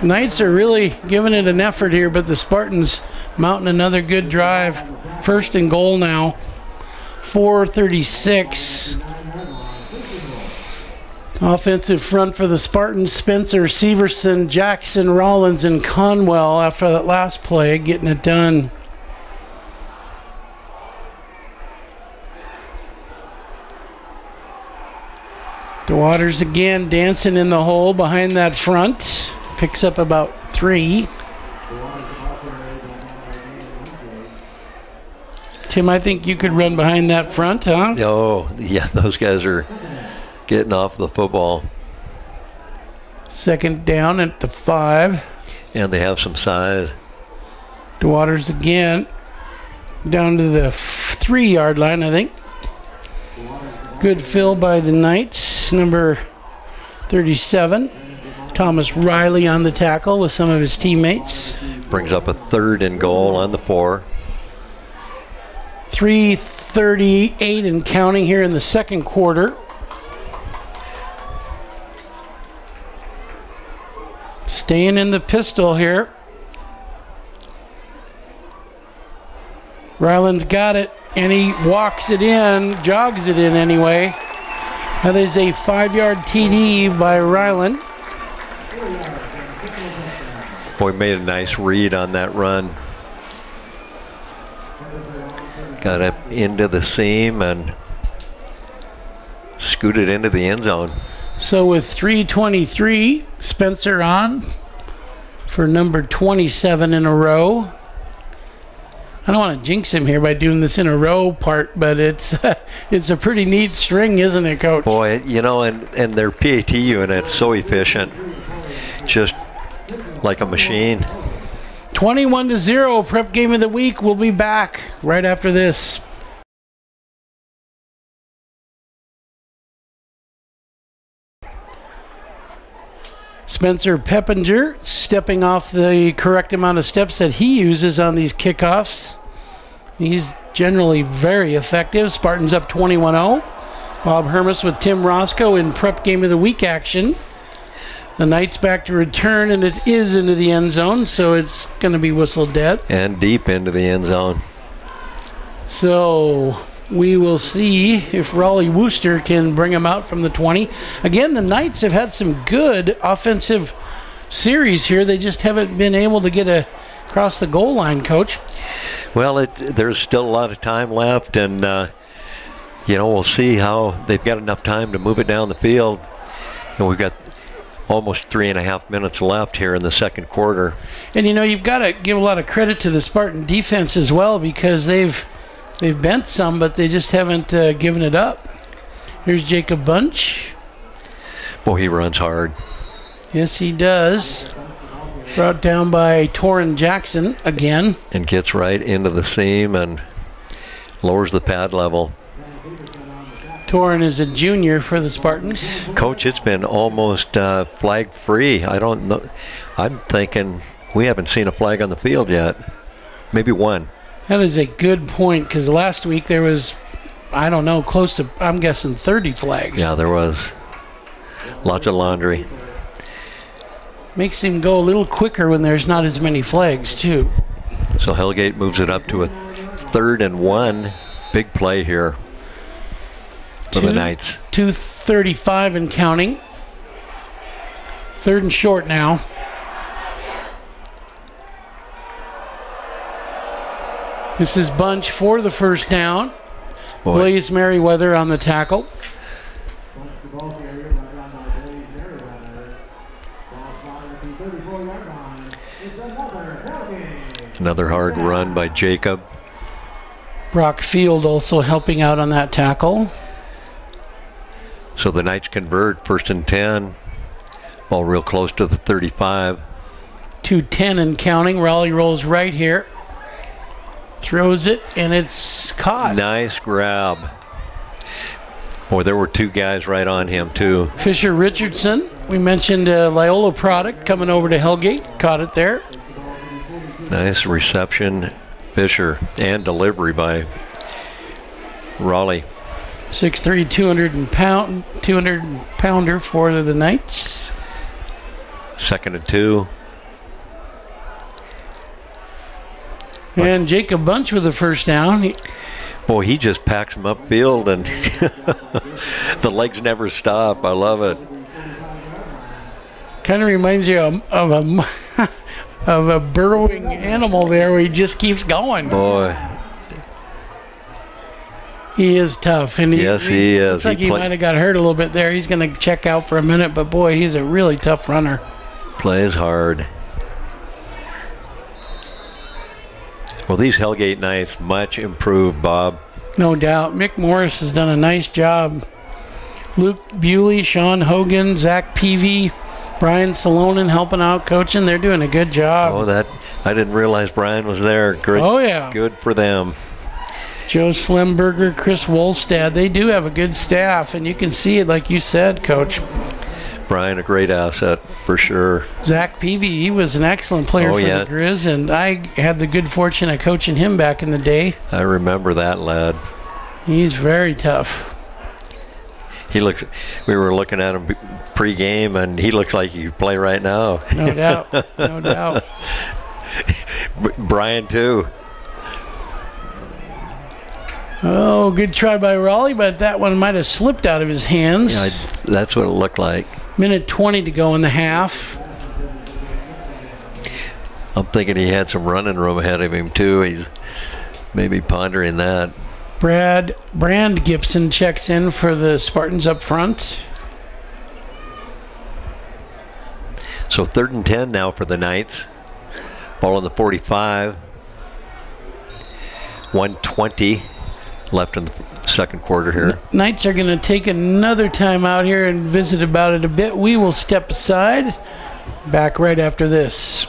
[SPEAKER 2] Knights are really giving it an effort here, but the Spartans mounting another good drive. 1st and goal now. 4:36. Offensive front for the Spartans, Spencer, Severson, Jackson, Rollins, and Conwell after that last play, getting it done. DeWaters again dancing in the hole behind that front. Picks up about 3. Tim, I think you could run behind that front, huh?
[SPEAKER 4] Oh, yeah, those guys are getting off the football.
[SPEAKER 2] Second down at the 5.
[SPEAKER 4] And they have some size.
[SPEAKER 2] DeWaters again down to the 3-yard line, I think. Good fill by the Knights, number 37. Thomas Riley on the tackle with some of his teammates.
[SPEAKER 4] Brings up a 3rd and goal on the 4.
[SPEAKER 2] 3:38 and counting here in the second quarter. Staying in the pistol here. Ryland's got it, and he walks it in, jogs it in anyway. That is a 5-yard TD by Ryland.
[SPEAKER 4] Boy, made a nice read on that run. Got up into the seam and scooted into the end zone.
[SPEAKER 2] So with 3:23, Spencer on for number 27 in a row. I don't want to jinx him here by doing this in a row part, but it's a pretty neat string, isn't it, Coach?
[SPEAKER 4] Boy, you know, and their PAT unit's so efficient, just like a machine.
[SPEAKER 2] 21-0, Prep Game of the Week. We'll be back right after this. Spencer Peppinger stepping off the correct amount of steps that he uses on these kickoffs. He's generally very effective. Spartans up 21-0. Bob Hermes with Tim Roscoe in Prep Game of the Week action. The Knights back to return, and it is into the end zone, so it's going to be whistled dead.
[SPEAKER 4] And deep into the end zone.
[SPEAKER 2] So we will see if Raleigh Wooster can bring him out from the 20. Again, the Knights have had some good offensive series here. They just haven't been able to get across the goal line, Coach.
[SPEAKER 4] Well, there's still a lot of time left, and you know, we'll see how they've got enough time to move it down the field. And we've got almost 3.5 minutes left here in the second quarter.
[SPEAKER 2] And you know, you've got to give a lot of credit to the Spartan defense as well, because they've bent some, but they just haven't given it up. Here's Jacob Bunch.
[SPEAKER 4] Boy, he runs hard.
[SPEAKER 2] Yes, he does. Brought down by Torrin Jackson again.
[SPEAKER 4] And gets right into the seam and lowers the pad level.
[SPEAKER 2] Torrin is a junior for the Spartans.
[SPEAKER 4] Coach, it's been almost flag free. I don't know. I'm thinking we haven't seen a flag on the field yet. Maybe one.
[SPEAKER 2] That is a good point, because last week there was, I don't know, close to, I'm guessing 30 flags.
[SPEAKER 4] Yeah, there was. Lots of laundry.
[SPEAKER 2] Makes him go a little quicker when there's not as many flags, too.
[SPEAKER 4] So Hellgate moves it up to a 3rd and 1. Big play here for the Knights.
[SPEAKER 2] 2:35 and counting. 3rd and short now. This is Bunch for the first down.
[SPEAKER 4] Boy.
[SPEAKER 2] Blaze Merriweather on the tackle.
[SPEAKER 4] Another hard run by Jacob.
[SPEAKER 2] Brock Field also helping out on that tackle.
[SPEAKER 4] So the Knights convert, 1st and 10. Ball real close to the 35.
[SPEAKER 2] 2:10 and counting. Raleigh rolls right here. Throws it, and it's caught.
[SPEAKER 4] Nice grab. Boy, there were 2 guys right on him, too.
[SPEAKER 2] Fisher Richardson. We mentioned Loyola product coming over to Hellgate. Caught it there.
[SPEAKER 4] Nice reception, Fisher, and delivery by Raleigh.
[SPEAKER 2] 6'3", 200-pounder for the Knights.
[SPEAKER 4] 2nd and 2.
[SPEAKER 2] And Jacob Bunch with the first down.
[SPEAKER 4] Boy, he just packs them upfield, and the legs never stop. I love it.
[SPEAKER 2] Kind of reminds you of a of a burrowing animal there where he just keeps going.
[SPEAKER 4] Boy.
[SPEAKER 2] He is tough. And
[SPEAKER 4] yes, he is.
[SPEAKER 2] Looks like he might have got hurt a little bit there. He's going to check out for a minute, but boy, he's a really tough runner.
[SPEAKER 4] Plays hard. Well, these Hellgate Knights much improved, Bob.
[SPEAKER 2] No doubt. Mick Morris has done a nice job. Luke Bewley, Sean Hogan, Zach Peavy, Brian Salonen helping out, coaching. They're doing a good job.
[SPEAKER 4] Oh, that I didn't realize Brian was there. Good,
[SPEAKER 2] oh, yeah.
[SPEAKER 4] Good for them.
[SPEAKER 2] Joe Slimberger, Chris Wolstad. They do have a good staff, and you can see it like you said, Coach.
[SPEAKER 4] Brian, a great asset for sure.
[SPEAKER 2] Zach Peavy, he was an excellent player for the Grizz, and I had the good fortune of coaching him back in the day.
[SPEAKER 4] I remember that lad.
[SPEAKER 2] He's very tough.
[SPEAKER 4] He looks. We were looking at him pre-game, and he looks like he could play right now.
[SPEAKER 2] No doubt, no doubt.
[SPEAKER 4] Brian too.
[SPEAKER 2] Oh, good try by Raleigh, but that one might have slipped out of his hands.
[SPEAKER 4] Yeah, that's what it looked like.
[SPEAKER 2] Minute 20 to go in the half.
[SPEAKER 4] I'm thinking he had some running room ahead of him too. He's maybe pondering that.
[SPEAKER 2] Brand Gibson checks in for the Spartans up front.
[SPEAKER 4] So 3rd and 10 now for the Knights. Ball on the 45. 1:20 left in the second quarter here.
[SPEAKER 2] Knights are going to take another time out here and visit about it a bit. We will step aside. Back right after this.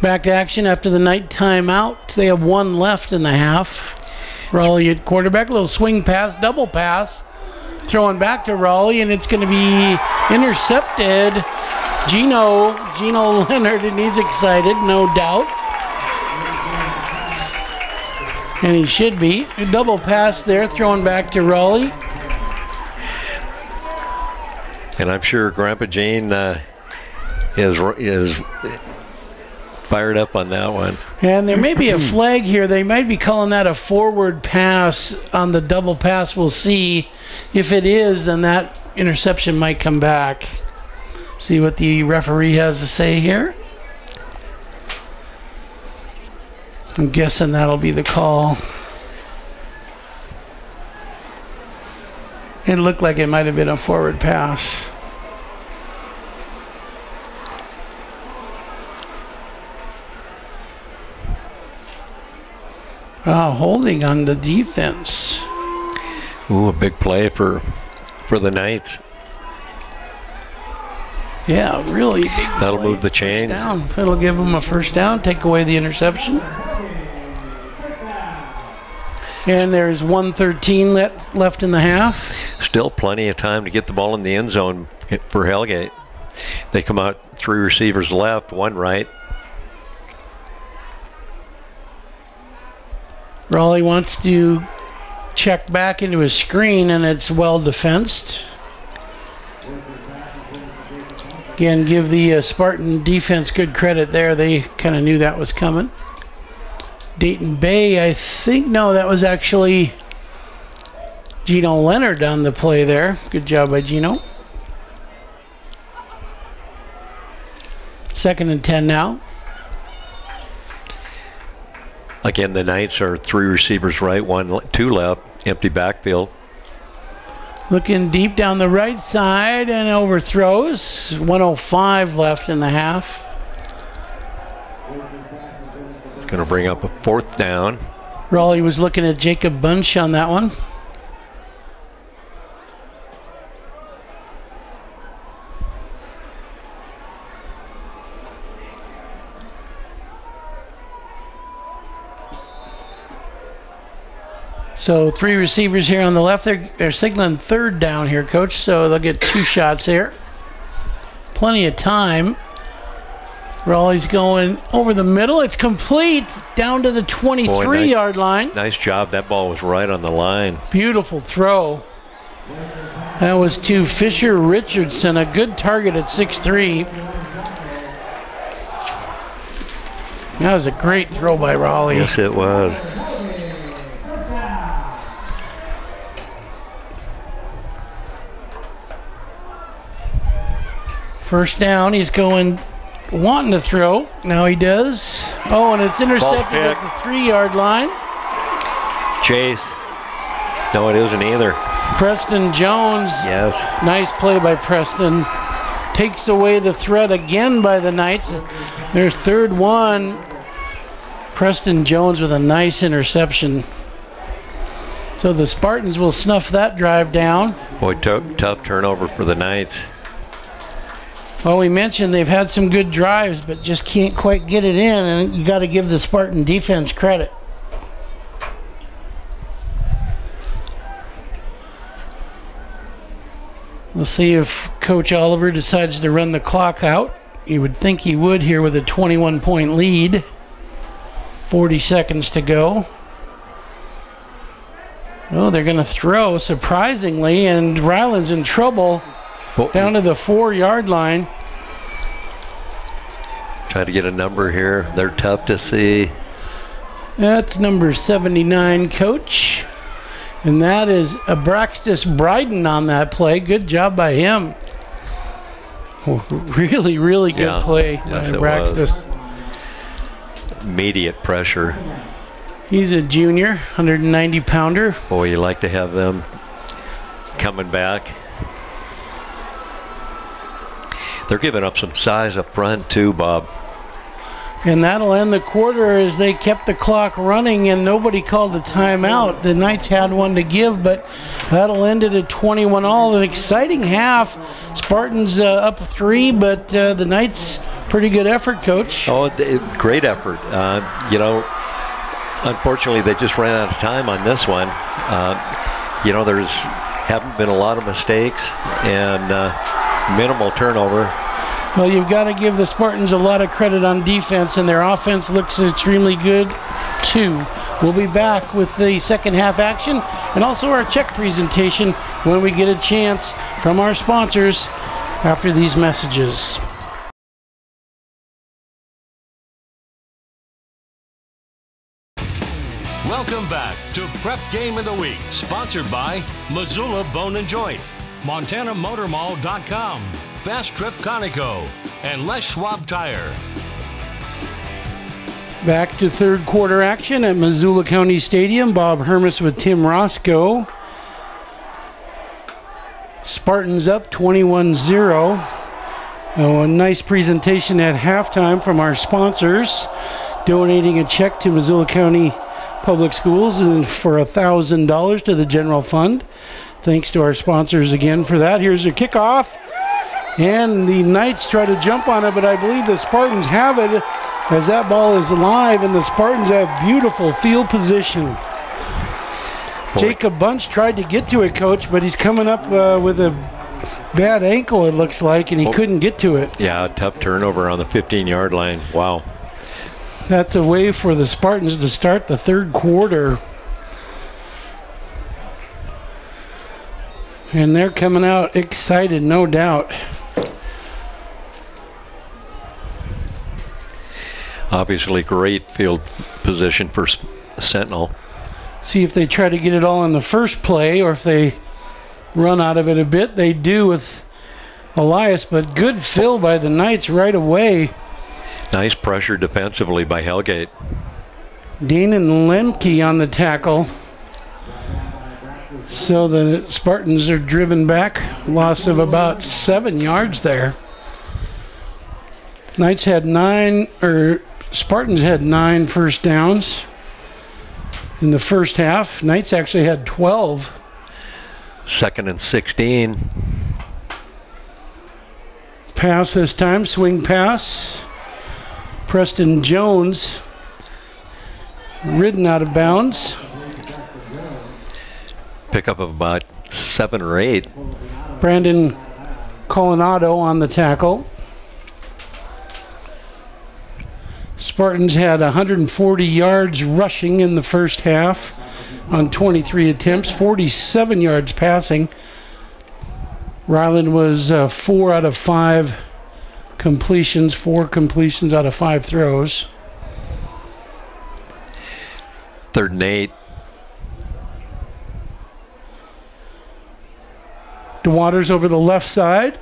[SPEAKER 2] Back to action after the night timeout. They have one left in the half. Raleigh at quarterback. A little swing pass, double pass. Throwing back to Raleigh, and it's going to be intercepted. Gino Leonard, and he's excited, no doubt. And he should be. A double pass there, throwing back to Raleigh.
[SPEAKER 4] And I'm sure Grandpa Gene is fired up on that one.
[SPEAKER 2] And there may be a flag here. They might be calling that a forward pass on the double pass. We'll see. If it is, then that interception might come back. See what the referee has to say here. I'm guessing that'll be the call. It looked like it might have been a forward pass. Holding on the defense.
[SPEAKER 4] Ooh, a big play for the Knights.
[SPEAKER 2] Yeah, really big.
[SPEAKER 4] That'll play. Move the chains.
[SPEAKER 2] It'll give them a first down, take away the interception. And there's 1:13 left in the half.
[SPEAKER 4] Still plenty of time to get the ball in the end zone for Hellgate. They come out 3 receivers left, 1 right.
[SPEAKER 2] Raleigh wants to check back into his screen, and it's well defensed. Again, give the Spartan defense good credit there. They kind of knew that was coming. Dayton Bay, I think, no, that was actually Gino Leonard on the play there. Good job by Gino. 2nd and 10 now.
[SPEAKER 4] Again, the Knights are 3 receivers right, 2 left, empty backfield.
[SPEAKER 2] Looking deep down the right side and overthrows. 1:05 left in the half.
[SPEAKER 4] Going to bring up a 4th down.
[SPEAKER 2] Raleigh was looking at Jacob Bunch on that one. So 3 receivers here on the left. They're signaling 3rd down here, Coach, so they'll get 2 shots here. Plenty of time. Raleigh's going over the middle. It's complete down to the 23-yard line.
[SPEAKER 4] Nice job. That ball was right on the line.
[SPEAKER 2] Beautiful throw. That was to Fisher Richardson, a good target at 6'3". That was a great throw by Raleigh.
[SPEAKER 4] Yes, it was.
[SPEAKER 2] First down, he's wanting to throw. Now he does. Oh, and it's intercepted at the 3-yard line.
[SPEAKER 4] Chase. No, it isn't either.
[SPEAKER 2] Preston Jones.
[SPEAKER 4] Yes.
[SPEAKER 2] Nice play by Preston. Takes away the threat again by the Knights. There's 3rd one. Preston Jones with a nice interception. So the Spartans will snuff that drive down.
[SPEAKER 4] Boy, tough turnover for the Knights.
[SPEAKER 2] Well, we mentioned they've had some good drives, but just can't quite get it in, and you got to give the Spartan defense credit. We'll see if Coach Oliver decides to run the clock out. You would think he would here with a 21-point lead. 40 seconds to go. Oh, they're going to throw, surprisingly, and Ryland's in trouble. Down to the 4-yard line.
[SPEAKER 4] Try to get a number here. They're tough to see.
[SPEAKER 2] That's number 79, Coach. And that is Abraxas Bryden on that play. Good job by him. Really, really good play by Abraxas.
[SPEAKER 4] Immediate pressure.
[SPEAKER 2] He's a junior, 190-pounder.
[SPEAKER 4] Boy, you like to have them coming back. They're giving up some size up front too, Bob.
[SPEAKER 2] And that'll end the quarter as they kept the clock running and nobody called a timeout. The Knights had one to give, but that'll end it at 21-all. An exciting half. Spartans up 3, but the Knights, pretty good effort, Coach.
[SPEAKER 4] Oh, great effort. You know, unfortunately, they just ran out of time on this one. You know, haven't been a lot of mistakes and minimal turnover.
[SPEAKER 2] Well, you've got to give the Spartans a lot of credit on defense, and their offense looks extremely good, too. We'll be back with the second half action and also our check presentation when we get a chance from our sponsors after these messages.
[SPEAKER 1] Welcome back to Prep Game of the Week, sponsored by Missoula Bone and Joint, MontanaMotorMall.com, Fast Trip Conoco, and Les Schwab Tire.
[SPEAKER 2] Back to third quarter action at Missoula County Stadium. Bob Hermes with Tim Roscoe. Spartans up 21-0. Oh, a nice presentation at halftime from our sponsors, donating a check to Missoula County Public Schools and for $1,000 to the general fund. Thanks to our sponsors again for that. Here's a kickoff, and the Knights try to jump on it, but I believe the Spartans have it as that ball is live, and the Spartans have beautiful field position. Jacob Bunch tried to get to it, Coach, but he's coming up with a bad ankle, it looks like, and he couldn't get to it.
[SPEAKER 4] Yeah, tough turnover on the 15-yard line. Wow.
[SPEAKER 2] That's a way for the Spartans to start the third quarter. And they're coming out excited, no doubt.
[SPEAKER 4] Obviously great field position for Sentinel.
[SPEAKER 2] See if they try to get it all in the first play or if they run out of it a bit. They do with Elias, but good fill by the Knights right away.
[SPEAKER 4] Nice pressure defensively by Hellgate.
[SPEAKER 2] Danon Lemke on the tackle. So the Spartans are driven back. Loss of about 7 yards there. Spartans had 9 first downs in the first half. Knights actually had 12.
[SPEAKER 4] 2nd and 16.
[SPEAKER 2] Pass this time, swing pass. Preston Jones ridden out of bounds.
[SPEAKER 4] Pickup of about 7 or 8.
[SPEAKER 2] Brandon Coronado on the tackle. Spartans had 140 yards rushing in the first half on 23 attempts, 47 yards passing. Ryland was 4 out of 5 completions, 4 completions out of 5 throws.
[SPEAKER 4] 3rd and 8.
[SPEAKER 2] DeWaters over the left side.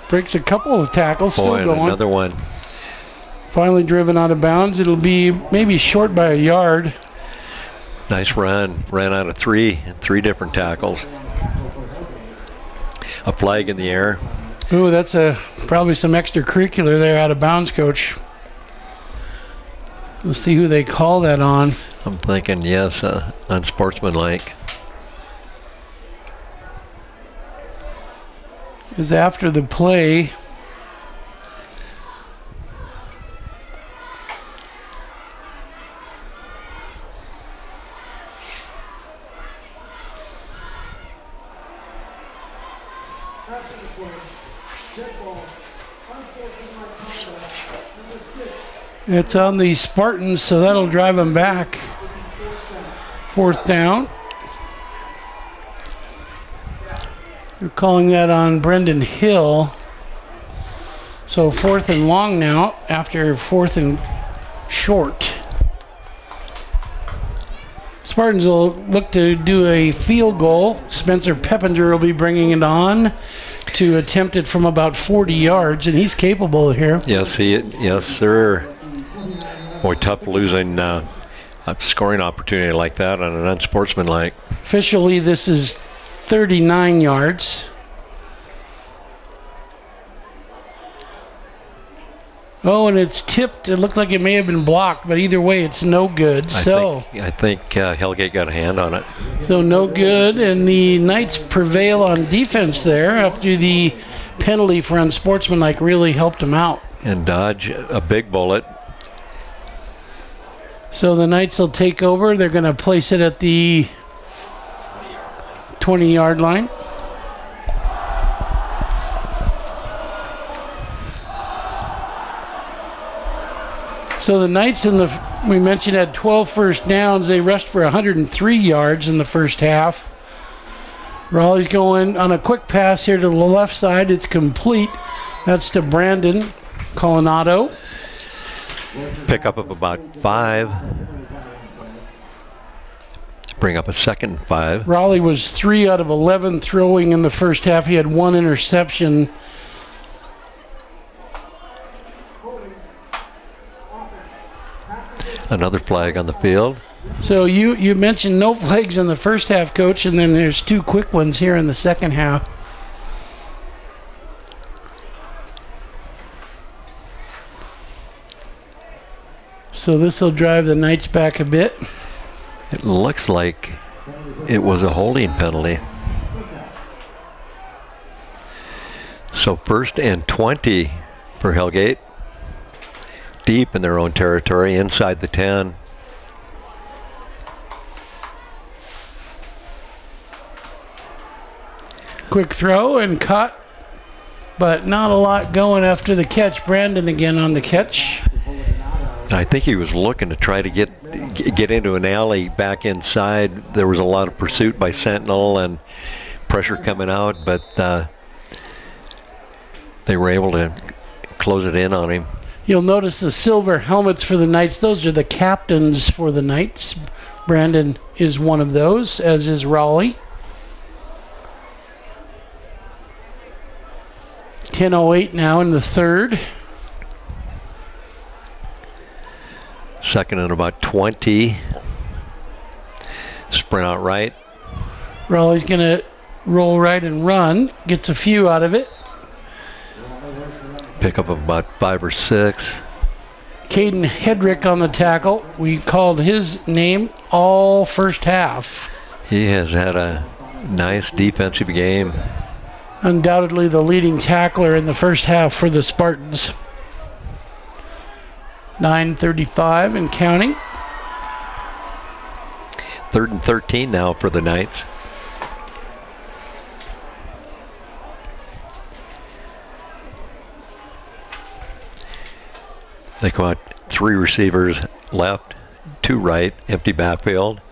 [SPEAKER 2] Breaks a couple of tackles, still
[SPEAKER 4] Boy, and
[SPEAKER 2] going.
[SPEAKER 4] another one.
[SPEAKER 2] Finally driven out of bounds. It'll be maybe short by a yard.
[SPEAKER 4] Nice run. Ran out of 3 different tackles. A flag in the air.
[SPEAKER 2] Ooh, that's probably some extracurricular there, out of bounds, coach. Let's see who they call that on.
[SPEAKER 4] I'm thinking, yes, unsportsmanlike.
[SPEAKER 2] Is after the play. It's on the Spartans, so that'll drive them back. 4th down. They're calling that on Brendan Hill. So 4th and long now after 4th and short. Spartans will look to do a field goal. Spencer Peppinger will be bringing it on to attempt it from about 40 yards, and he's capable here.
[SPEAKER 4] Yes, yes, sir. Boy, tough losing a scoring opportunity like that on an unsportsmanlike.
[SPEAKER 2] Officially, this is 39 yards. Oh, and it's tipped. It looked like it may have been blocked, but either way, it's no good.
[SPEAKER 4] I think Hellgate got a hand on it.
[SPEAKER 2] So no good, and the Knights prevail on defense there after the penalty for unsportsmanlike really helped them out.
[SPEAKER 4] And dodge a big bullet.
[SPEAKER 2] So the Knights will take over. They're going to place it at the 20-yard line. So the Knights we mentioned had 12 first downs. They rushed for 103 yards in the first half. Raleigh's going on a quick pass here to the left side. It's complete. That's to Brandon Coronado.
[SPEAKER 4] Pickup of about 5. Bring up a 2nd and 5.
[SPEAKER 2] Raleigh was 3 out of 11 throwing in the first half. He had 1 interception.
[SPEAKER 4] Another flag on the field.
[SPEAKER 2] So you mentioned no flags in the first half, Coach, and then there's 2 quick ones here in the second half. So this will drive the Knights back a bit.
[SPEAKER 4] It looks like it was a holding penalty. So 1st and 20 for Hellgate. Deep in their own territory, inside the 10.
[SPEAKER 2] Quick throw and cut, but not a lot going after the catch. Brandon again on the catch.
[SPEAKER 4] I think he was looking to try to get into an alley back inside. There was a lot of pursuit by Sentinel and pressure coming out, but they were able to close it in on him.
[SPEAKER 2] You'll notice the silver helmets for the Knights. Those are the captains for the Knights. Brandon is one of those, as is Raleigh. 10:08 now in the third.
[SPEAKER 4] 2nd and about 20. Sprint out right.
[SPEAKER 2] Raleigh's going to roll right and run. Gets a few out of it.
[SPEAKER 4] Pickup of about 5 or 6.
[SPEAKER 2] Caden Hedrick on the tackle. We called his name all first half.
[SPEAKER 4] He has had a nice defensive game.
[SPEAKER 2] Undoubtedly the leading tackler in the first half for the Spartans. 9:35 and counting.
[SPEAKER 4] 3rd and 13 now for the Knights. They go out 3 receivers left, 2 right, empty backfield.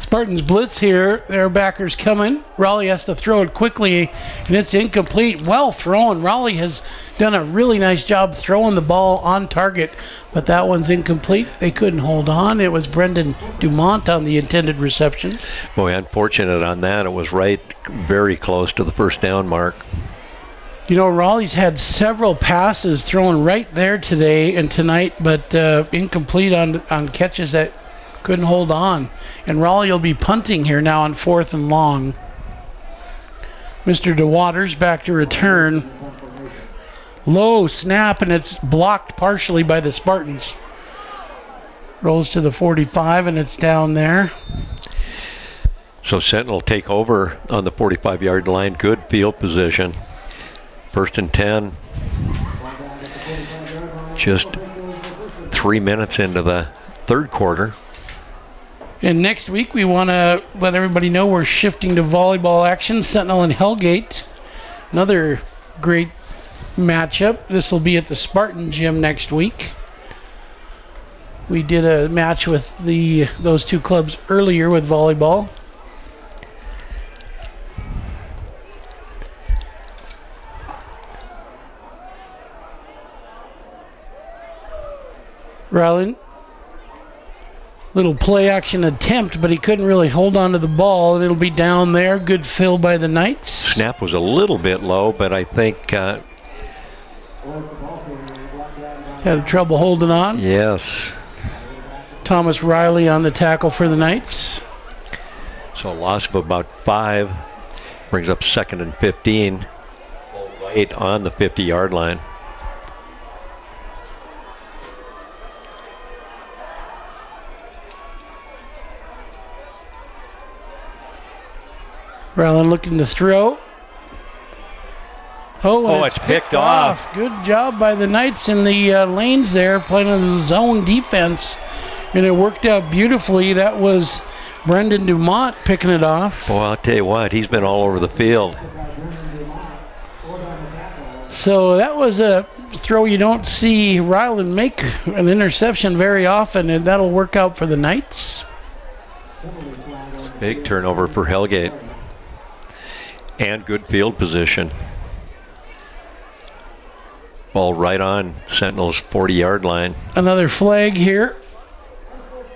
[SPEAKER 2] Spartans blitz here. Their backer's coming. Raleigh has to throw it quickly, and it's incomplete. Well thrown. Raleigh has done a really nice job throwing the ball on target, but that one's incomplete. They couldn't hold on. It was Brendan Dumont on the intended reception.
[SPEAKER 4] Boy, unfortunate on that. It was right very close to the first down mark.
[SPEAKER 2] You know, Raleigh's had several passes thrown right there today and tonight, but incomplete on catches that couldn't hold on. And Raleigh will be punting here now on 4th and long. Mr. DeWaters back to return. Low snap, and it's blocked partially by the Spartans. Rolls to the 45, and it's down there.
[SPEAKER 4] So Sentinel take over on the 45-yard line. Good field position. 1st and 10. Just 3 minutes into the third quarter.
[SPEAKER 2] And next week, we want to let everybody know we're shifting to volleyball action. Sentinel and Hellgate. Another great matchup. This will be at the Spartan Gym next week. We did a match with those two clubs earlier with volleyball. Ryland. Little play action attempt, but he couldn't really hold on to the ball, and it'll be down there. Good fill by the Knights.
[SPEAKER 4] Snap was a little bit low, but I think
[SPEAKER 2] had trouble holding on.
[SPEAKER 4] Yes.
[SPEAKER 2] Thomas Riley on the tackle for the Knights.
[SPEAKER 4] So a loss of about 5 brings up 2nd and 15. 8 on the 50-yard line.
[SPEAKER 2] Ryland looking to throw. Oh,
[SPEAKER 4] it's picked off.
[SPEAKER 2] Good job by the Knights in the lanes there, playing a zone defense, and it worked out beautifully. That was Brendan Dumont picking it off.
[SPEAKER 4] Well, I'll tell you what, he's been all over the field.
[SPEAKER 2] So that was a throw you don't see Ryland make an interception very often, and that'll work out for the Knights.
[SPEAKER 4] Big turnover for Hellgate. And good field position. Ball right on Sentinel's 40-yard line.
[SPEAKER 2] Another flag here.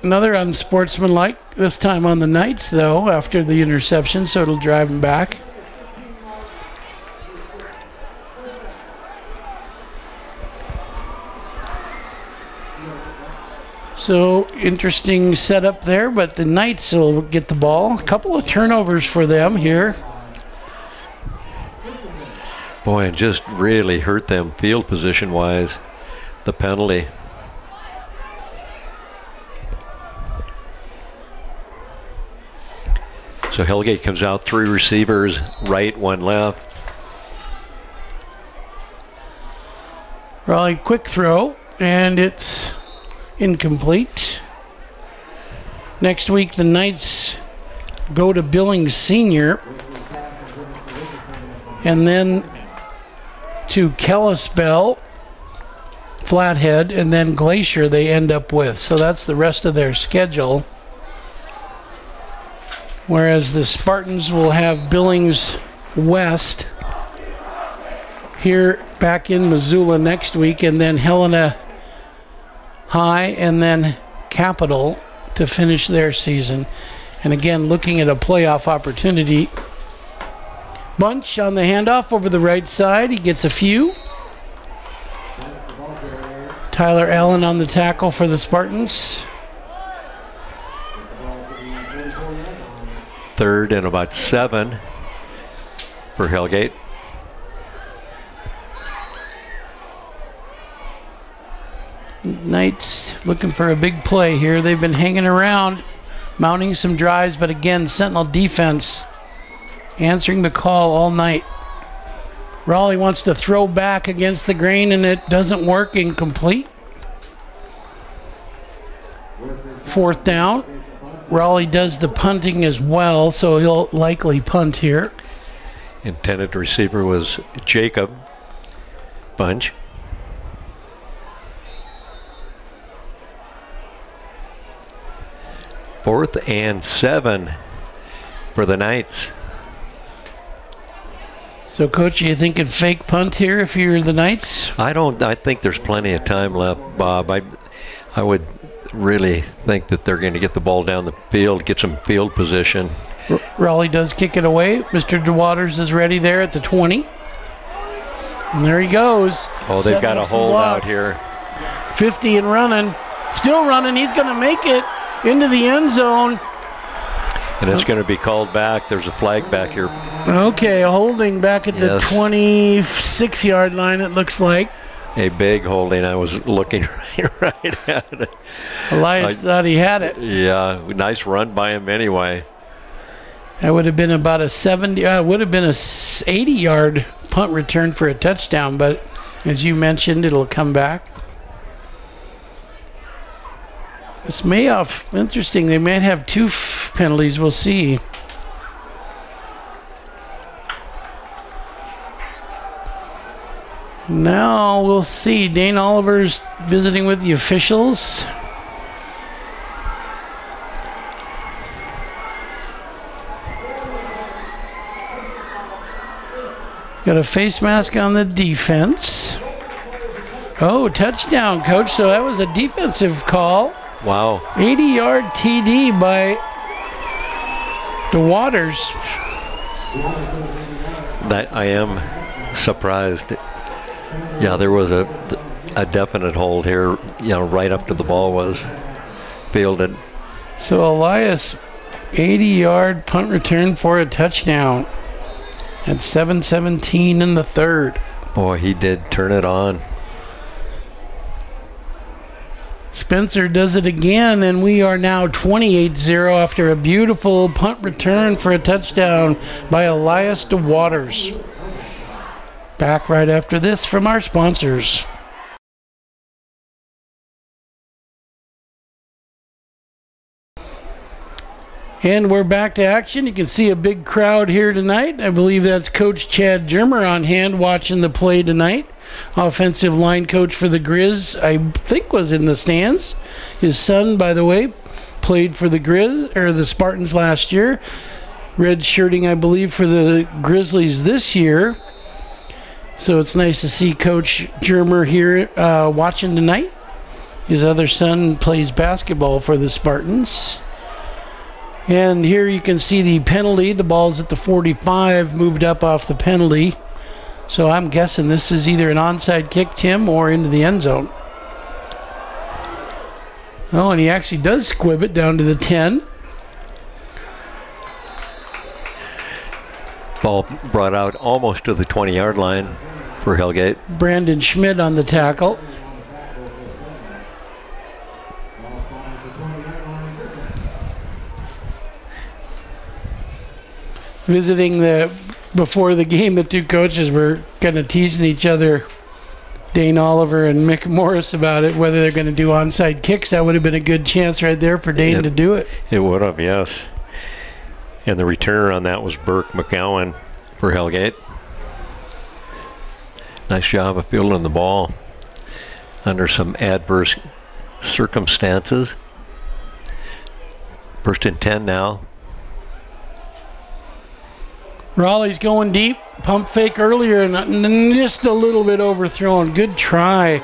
[SPEAKER 2] Another unsportsmanlike, this time on the Knights, though, after the interception, so it'll drive them back. So, interesting setup there, but the Knights will get the ball. A couple of turnovers for them here.
[SPEAKER 4] Boy, it just really hurt them field position-wise, the penalty. So Hellgate comes out, 3 receivers, right, 1 left.
[SPEAKER 2] Raleigh quick throw, and it's incomplete. Next week, the Knights go to Billings Senior, and then to Kalispell, Flathead, and then Glacier they end up with. So that's the rest of their schedule. Whereas the Spartans will have Billings West here back in Missoula next week, and then Helena High, and then Capital to finish their season. And again, looking at a playoff opportunity. Bunch on the handoff over the right side. He gets a few. Tyler Allen on the tackle for the Spartans.
[SPEAKER 4] 3rd and about 7 for Hellgate.
[SPEAKER 2] Knights looking for a big play here. They've been hanging around, mounting some drives, but again, Sentinel defense answering the call all night. Raleigh wants to throw back against the grain, and it doesn't work. Incomplete. 4th down. Raleigh does the punting as well, so he'll likely punt here.
[SPEAKER 4] Intended receiver was Jacob Bunch. 4th and 7 for the Knights.
[SPEAKER 2] So, Coach, you think it'd fake punt here if you're the Knights?
[SPEAKER 4] I think there's plenty of time left, Bob. I would really think that they're going to get the ball down the field, get some field position.
[SPEAKER 2] Raleigh does kick it away. Mr. DeWaters is ready there at the 20. And there he goes.
[SPEAKER 4] Oh, they've got a hold out here.
[SPEAKER 2] 50 and running. Still running. He's going to make it into the end zone.
[SPEAKER 4] And it's going to be called back. There's a flag back here.
[SPEAKER 2] Okay, holding back at the 26-yard line, it looks like.
[SPEAKER 4] A big holding. I was looking right at it.
[SPEAKER 2] Elias thought he had it.
[SPEAKER 4] Yeah, nice run by him anyway.
[SPEAKER 2] That would have been about a 80-yard punt return for a touchdown, but as you mentioned, it'll come back. This Mayoff, interesting. They might have 2 penalties. We'll see. Now we'll see. Dane Oliver's visiting with the officials. Got a face mask on the defense. Oh, touchdown, Coach. So that was a defensive call.
[SPEAKER 4] Wow.
[SPEAKER 2] 80-yard TD by DeWaters.
[SPEAKER 4] That I am surprised. Yeah, there was a definite hold here, right up to the ball was fielded.
[SPEAKER 2] So Elias, 80-yard punt return for a touchdown at 7:17 in the third.
[SPEAKER 4] Boy, he did turn it on.
[SPEAKER 2] Spencer does it again, and we are now 28-0 after a beautiful punt return for a touchdown by Elias DeWaters. Back right after this from our sponsors. And we're back to action. You can see a big crowd here tonight. I believe that's Coach Chad Germer on hand watching the play tonight. Offensive line coach for the Grizz, I think, was in the stands. His son, by the way, played for the the Spartans last year. Red shirting, I believe, for the Grizzlies this year. So it's nice to see Coach Germer here watching tonight. His other son plays basketball for the Spartans. And here you can see the penalty. The ball's at the 45, moved up off the penalty. So I'm guessing this is either an onside kick, Tim, or into the end zone. Oh, and he actually does squib it down to the 10.
[SPEAKER 4] Ball brought out almost to the 20-yard line for Hellgate.
[SPEAKER 2] Brandon Schmidt on the tackle. Visiting before the game, the two coaches were kind of teasing each other, Dane Oliver and Mick Morris, about it, whether they're going to do onside kicks. That would have been a good chance right there for Dane to do it.
[SPEAKER 4] It would have, yes. And the returner on that was Burke McGowan for Hellgate. Nice job of fielding the ball under some adverse circumstances. 1st and 10 now.
[SPEAKER 2] Raleigh's going deep. Pump fake earlier and just a little bit overthrown. Good try.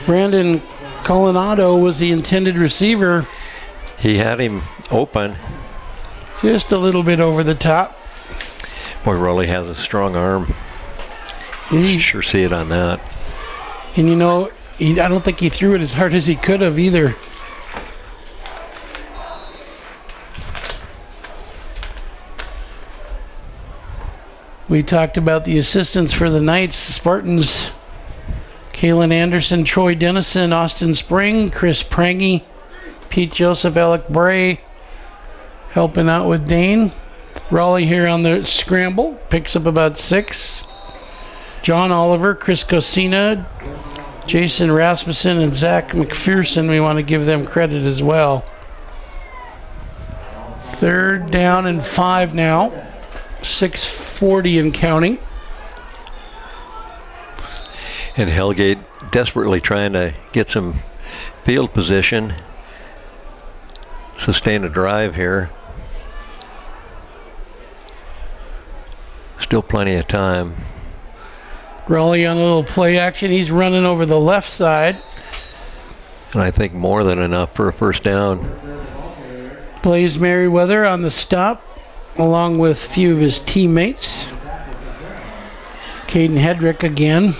[SPEAKER 2] Brandon Coronado was the intended receiver.
[SPEAKER 4] He had him open.
[SPEAKER 2] Just a little bit over the top.
[SPEAKER 4] Boy, Raleigh has a strong arm. You sure see it on that.
[SPEAKER 2] And I don't think he threw it as hard as he could have either. We talked about the assistants for the Knights. Spartans, Kalen Anderson, Troy Dennison, Austin Spring, Chris Prangy, Pete Joseph, Alec Bray, helping out with Dane. Raleigh here on the scramble, picks up about 6. John Oliver, Chris Cosina, Jason Rasmussen, and Zach McPherson. We want to give them credit as well. 3rd down and 5 now. 6:40 and counting.
[SPEAKER 4] And Hellgate desperately trying to get some field position. sustain a drive here. Still plenty of time.
[SPEAKER 2] Raleigh on a little play action. He's running over the left side.
[SPEAKER 4] And I think more than enough for a first down.
[SPEAKER 2] Blaze Merriweather on the stop, along with a few of his teammates. Caden Hedrick again.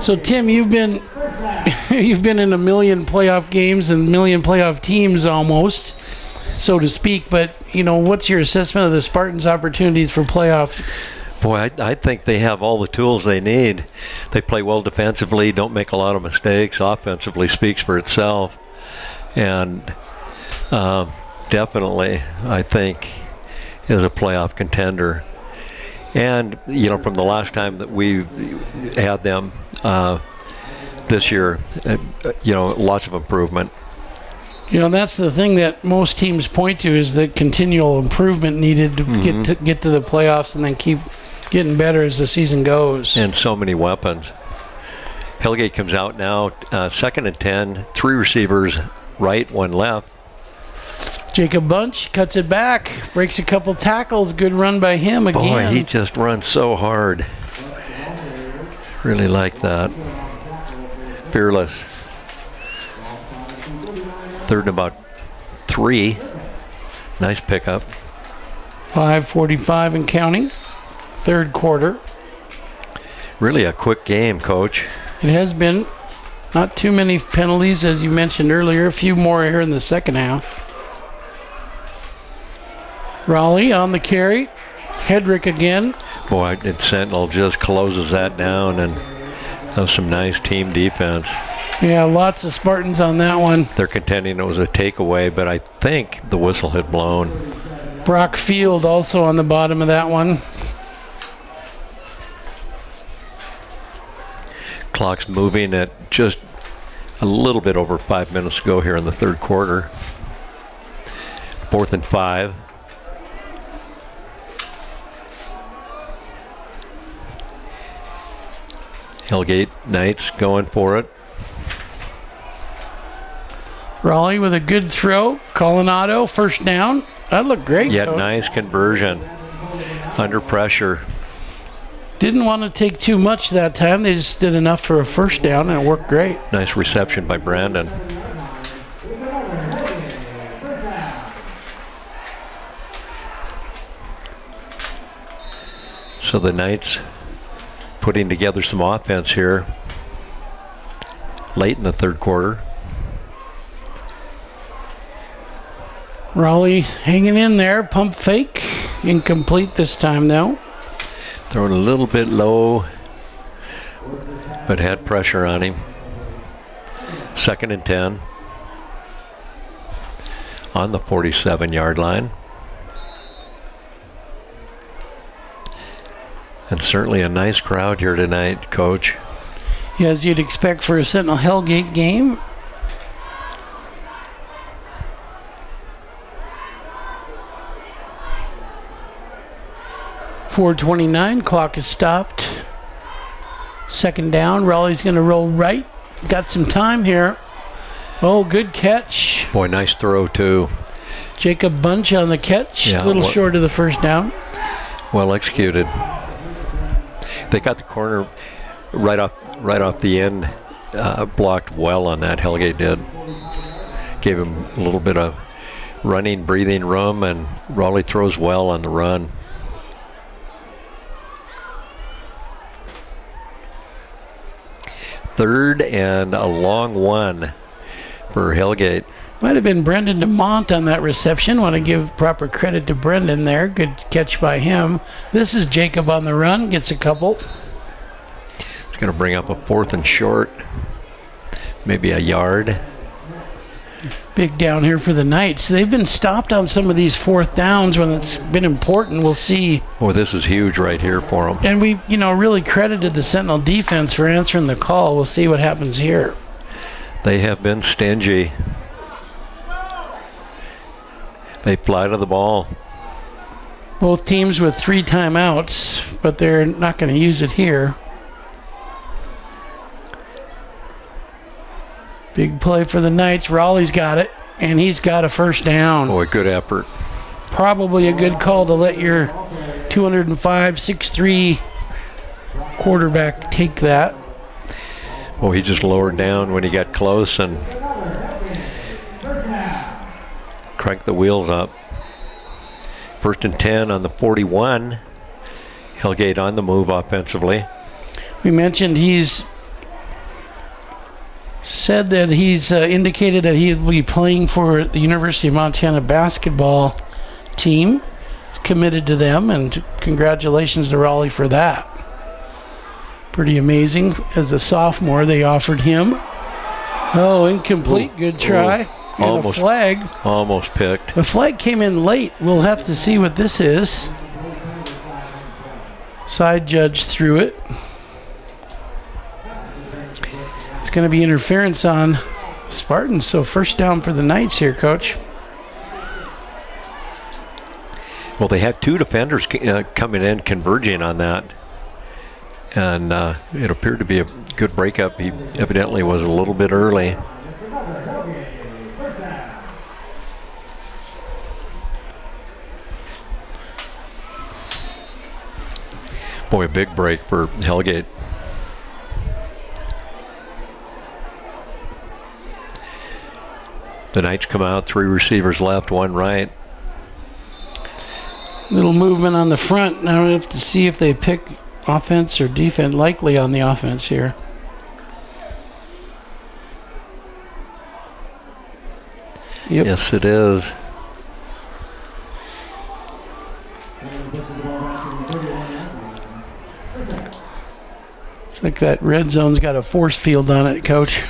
[SPEAKER 2] So Tim, you've been in a million playoff games and a million playoff teams almost, so to speak. But you know, what's your assessment of the Spartans' opportunities for playoff?
[SPEAKER 4] Boy, I think they have all the tools they need. They play well defensively, don't make a lot of mistakes. Offensively speaks for itself. And definitely, I think, is a playoff contender. And, you know, from the last time that we had them this year, you know, lots of improvement.
[SPEAKER 2] You know, that's the thing that most teams point to, is the continual improvement needed to get to the playoffs and then keep getting better as the season goes.
[SPEAKER 4] And so many weapons. Hellgate comes out now, 2nd and 10, 3 receivers, right, 1 left.
[SPEAKER 2] Jacob Bunch cuts it back, breaks a couple tackles. Good run by him again.
[SPEAKER 4] Boy, he just runs so hard. Really like that. Fearless. 3rd and about 3. Nice pickup.
[SPEAKER 2] 5:45 and counting. 3rd quarter.
[SPEAKER 4] Really a quick game, Coach.
[SPEAKER 2] It has been. Not too many penalties, as you mentioned earlier. A few more here in the second half. Raleigh on the carry. Hedrick again.
[SPEAKER 4] Boy, and Sentinel just closes that down, and that was some nice team defense.
[SPEAKER 2] Yeah, lots of Spartans on that one.
[SPEAKER 4] They're contending it was a takeaway, but I think the whistle had blown.
[SPEAKER 2] Brock Field also on the bottom of that one.
[SPEAKER 4] Clock's moving at just a little bit over 5 minutes to go here in the 3rd quarter. 4th and 5. Hellgate Knights going for it.
[SPEAKER 2] Raleigh with a good throw. Coronado, first down. That looked great.
[SPEAKER 4] Yeah,
[SPEAKER 2] Coach.
[SPEAKER 4] nice conversion. Under pressure.
[SPEAKER 2] Didn't want to take too much that time. They just did enough for a first down, and it worked great.
[SPEAKER 4] Nice reception by Brandon. So the Knights putting together some offense here late in the 3rd quarter.
[SPEAKER 2] Raleigh hanging in there. Pump fake. Incomplete this time, though.
[SPEAKER 4] Throwing a little bit low, but had pressure on him. 2nd and 10 on the 47-yard line. And certainly a nice crowd here tonight, Coach.
[SPEAKER 2] Yeah, as you'd expect for a Sentinel Hellgate game. .429, clock is stopped. 2nd down, Raleigh's going to roll right. Got some time here. Oh, good catch.
[SPEAKER 4] Boy, nice throw too.
[SPEAKER 2] Jacob Bunch on the catch.
[SPEAKER 4] Yeah,
[SPEAKER 2] a little short of the first down.
[SPEAKER 4] Well executed. They got the corner right off the end, blocked well on that. Hellgate did. Gave him a little bit of running, breathing room, and Raleigh throws well on the run. Third and a long one for Hellgate.
[SPEAKER 2] Might have been Brendan DeMont on that reception. Want to give proper credit to Brendan there. Good catch by him. This is Jacob on the run. Gets a couple.
[SPEAKER 4] He's going to bring up a 4th and short. Maybe a yard.
[SPEAKER 2] Big down here for the Knights. They've been stopped on some of these 4th downs when it's been important. We'll see.
[SPEAKER 4] Oh, this is huge right here for them.
[SPEAKER 2] And we, really credited the Sentinel defense for answering the call. We'll see what happens here.
[SPEAKER 4] They have been stingy. They fly to the ball.
[SPEAKER 2] Both teams with 3 timeouts, but they're not going to use it here. Big play for the Knights. Raleigh's got it, and he's got a first down.
[SPEAKER 4] Boy, good effort.
[SPEAKER 2] Probably a good call to let your 205, 6'3" quarterback take that.
[SPEAKER 4] Well, he just lowered down when he got close and cranked the wheels up. 1st and 10 on the 41. Hellgate on the move offensively.
[SPEAKER 2] We mentioned he's said that he's indicated that he will be playing for the University of Montana basketball team. He's committed to them, and congratulations to Raleigh for that. Pretty amazing. As a sophomore, they offered him. Oh, incomplete.
[SPEAKER 4] Ooh.
[SPEAKER 2] Good try. And
[SPEAKER 4] Almost,
[SPEAKER 2] a flag.
[SPEAKER 4] Almost picked.
[SPEAKER 2] The flag came in late. We'll have to see what this is. Side judge threw it. It's going to be interference on Spartans, so first down for the Knights here, Coach.
[SPEAKER 4] Well, they had 2 defenders coming in, converging on that. And it appeared to be a good breakup. He evidently was a little bit early. Boy, a big break for Hellgate. The Knights come out, 3 receivers left, 1 right.
[SPEAKER 2] Little movement on the front. Now we have to see if they pick offense or defense. Likely on the offense here. Yep.
[SPEAKER 4] Yes, it is.
[SPEAKER 2] It's like that red zone's got a force field on it, Coach.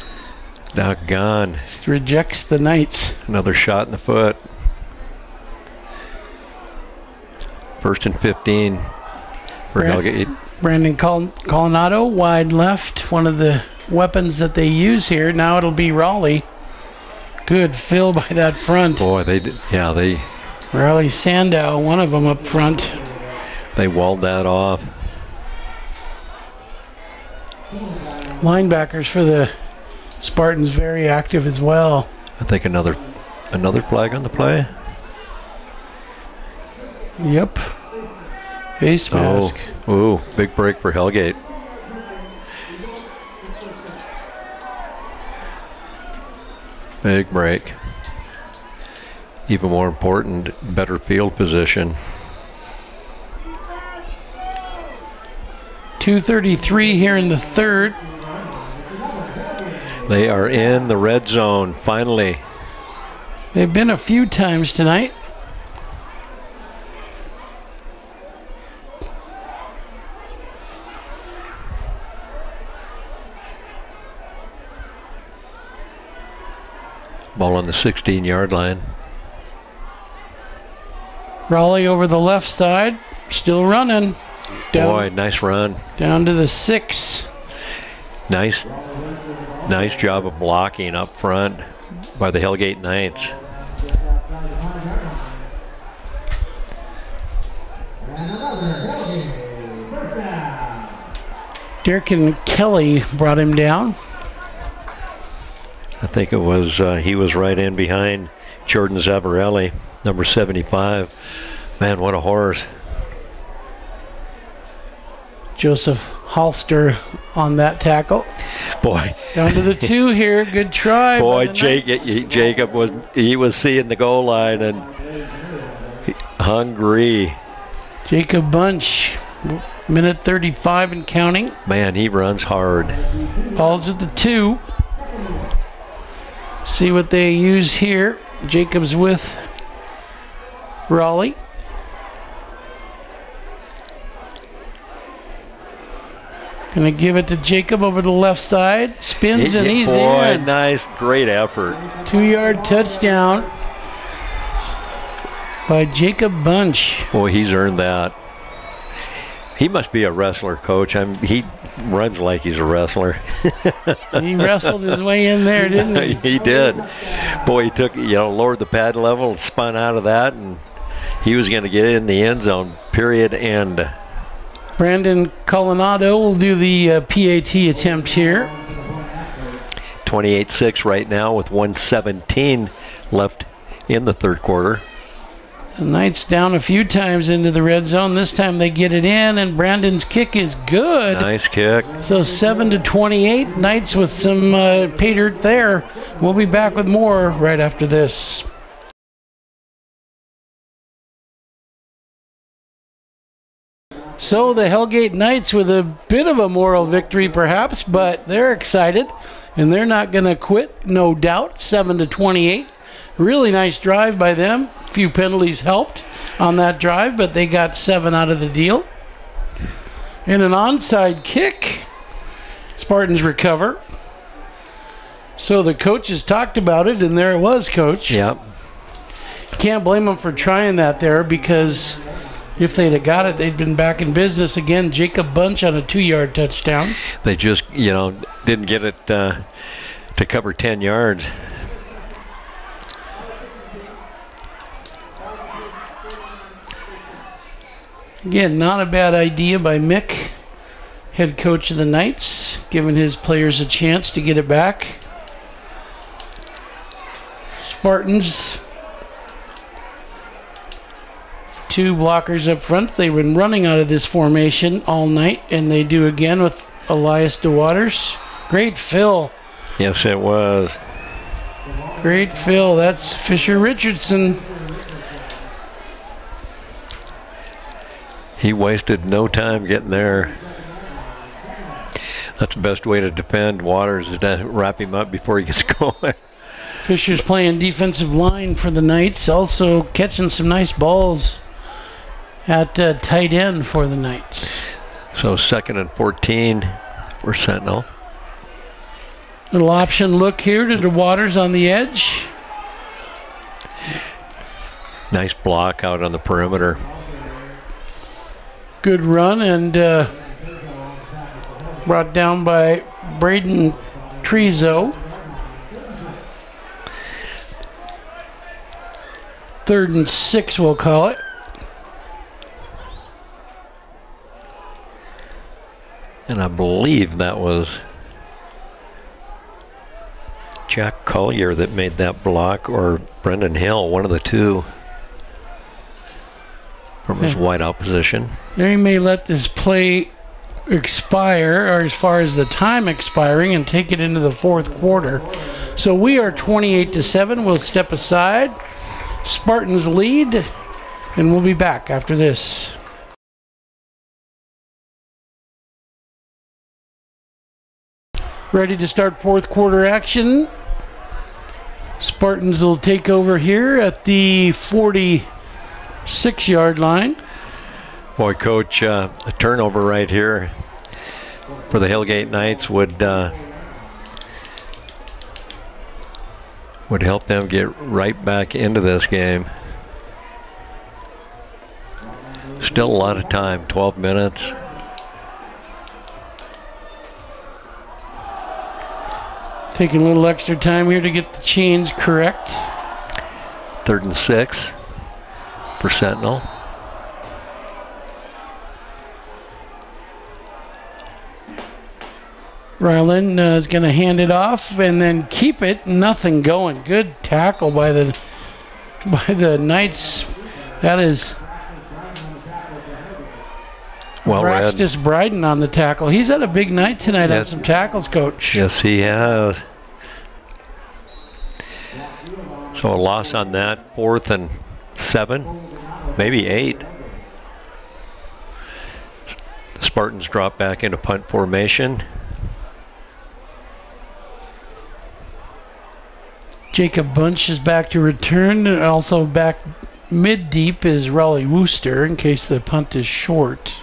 [SPEAKER 4] Doggone.
[SPEAKER 2] Just rejects the Knights.
[SPEAKER 4] Another shot in the foot. 1st and 15 for Hellgate.
[SPEAKER 2] Brandon Coronado, wide left, one of the weapons that they use here. Now it'll be Raleigh. Good fill by that front.
[SPEAKER 4] Boy, they did. Yeah,
[SPEAKER 2] Raleigh Sandow, one of them up front.
[SPEAKER 4] they walled that off.
[SPEAKER 2] Linebackers for the Spartans very active as well.
[SPEAKER 4] I think another flag on the play.
[SPEAKER 2] Yep. Face mask.
[SPEAKER 4] Oh, ooh, big break for Hellgate. Big break. Even more important, better field position.
[SPEAKER 2] 2:33 here in the third.
[SPEAKER 4] They are in the red zone, finally.
[SPEAKER 2] They've been a few times tonight.
[SPEAKER 4] Ball on the 16-yard line.
[SPEAKER 2] Raleigh over the left side, still running.
[SPEAKER 4] Boy, nice run.
[SPEAKER 2] Down to the 6.
[SPEAKER 4] Nice job of blocking up front by the Hellgate Knights.
[SPEAKER 2] Derek and Kelly brought him down.
[SPEAKER 4] I think it was, he was right in behind Jordan Zavarelli, number 75. Man, what a horse.
[SPEAKER 2] Joseph Halster on that tackle.
[SPEAKER 4] Boy.
[SPEAKER 2] Down to the 2 here. Good try.
[SPEAKER 4] Boy, Jacob was seeing the goal line and hungry.
[SPEAKER 2] Jacob Bunch, minute 35 and counting.
[SPEAKER 4] Man, he runs hard.
[SPEAKER 2] Ball's at the 2. See what they use here. Jacob's with Raleigh. Gonna give it to Jacob over the left side. Spins and he's
[SPEAKER 4] boy,
[SPEAKER 2] in.
[SPEAKER 4] Nice, great effort.
[SPEAKER 2] 2-yard touchdown by Jacob Bunch.
[SPEAKER 4] Boy, he's earned that. He must be a wrestler, Coach. He runs like he's a wrestler.
[SPEAKER 2] He wrestled his way in there, didn't he?
[SPEAKER 4] He did. Boy, he took, lowered the pad level, spun out of that, and he was going to get in the end zone, period, end.
[SPEAKER 2] Brandon Coronado will do the PAT attempt here.
[SPEAKER 4] 28-6 right now with 1:17 left in the third quarter.
[SPEAKER 2] The Knights down a few times into the red zone. This time they get it in, and Brandon's kick is good.
[SPEAKER 4] Nice kick.
[SPEAKER 2] So 7-28. Knights with some pay dirt there. We'll be back with more right after this. So the Hellgate Knights with a bit of a moral victory perhaps, but they're excited and they're not going to quit, no doubt. 7-28. Really nice drive by them. A few penalties helped on that drive, but they got 7 out of the deal. And an onside kick. Spartans recover. So the coaches talked about it, and there it was, Coach.
[SPEAKER 4] Yep.
[SPEAKER 2] Can't blame them for trying that there, because if they'd have got it, they'd been back in business again. Jacob Bunch on a 2-yard touchdown.
[SPEAKER 4] They just, didn't get it to cover 10 yards.
[SPEAKER 2] Again, not a bad idea by Mick, head coach of the Knights, giving his players a chance to get it back. Spartans, 2 blockers up front. They've been running out of this formation all night, and they do again with Elias DeWaters. Great fill.
[SPEAKER 4] Yes, it was.
[SPEAKER 2] Great fill. That's Fisher Richardson.
[SPEAKER 4] He wasted no time getting there. That's the best way to defend Waters, is to wrap him up before he gets going.
[SPEAKER 2] Fisher's playing defensive line for the Knights, also catching some nice balls at tight end for the Knights.
[SPEAKER 4] So 2nd and 14 for Sentinel.
[SPEAKER 2] Little option look here to DeWaters on the edge.
[SPEAKER 4] Nice block out on the perimeter.
[SPEAKER 2] Good run, and brought down by Braden Trezo. 3rd and 6, we'll call it.
[SPEAKER 4] And I believe that was Jack Collier that made that block, or Brendan Hill, one of the two, from his wideout position.
[SPEAKER 2] They may let this play expire, or as far as the time expiring, and take it into the 4th quarter. So we are 28-7. We'll step aside. Spartans lead, and we'll be back after this. Ready to start 4th quarter action. Spartans will take over here at the 46-yard line.
[SPEAKER 4] Boy, Coach, a turnover right here for the Hellgate Knights would help them get right back into this game. Still a lot of time, 12 minutes.
[SPEAKER 2] Taking a little extra time here to get the chains correct.
[SPEAKER 4] 3rd and 6 for Sentinel.
[SPEAKER 2] Ryland is going to hand it off and then keep it. Nothing going. Good tackle by the Knights. That is
[SPEAKER 4] well read.
[SPEAKER 2] Braxtis Bryden on the tackle. He's had a big night tonight on some tackles, Coach.
[SPEAKER 4] Yes, he has. So a loss on that. 4th and 7, maybe 8. The Spartans drop back into punt formation.
[SPEAKER 2] Jacob Bunch is back to return. Also back mid-deep is Raleigh Wooster in case the punt is short.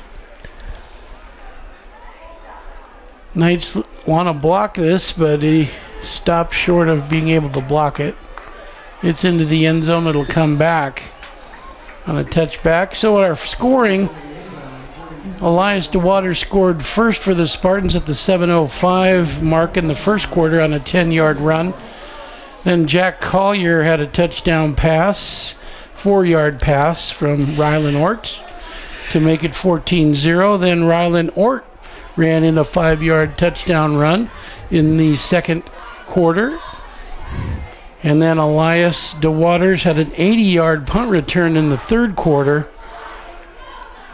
[SPEAKER 2] Knights want to block this, but he stopped short of being able to block it. It's into the end zone. It'll come back on a touchback. So our scoring, Elias DeWaters scored first for the Spartans at the 7:05 mark in the first quarter on a 10-yard run. Then Jack Collier had a touchdown pass, 4-yard pass from Rylan Ort to make it 14-0. Then Rylan Ort ran in a 5-yard touchdown run in the second quarter. And then Elias DeWaters had an 80-yard punt return in the third quarter.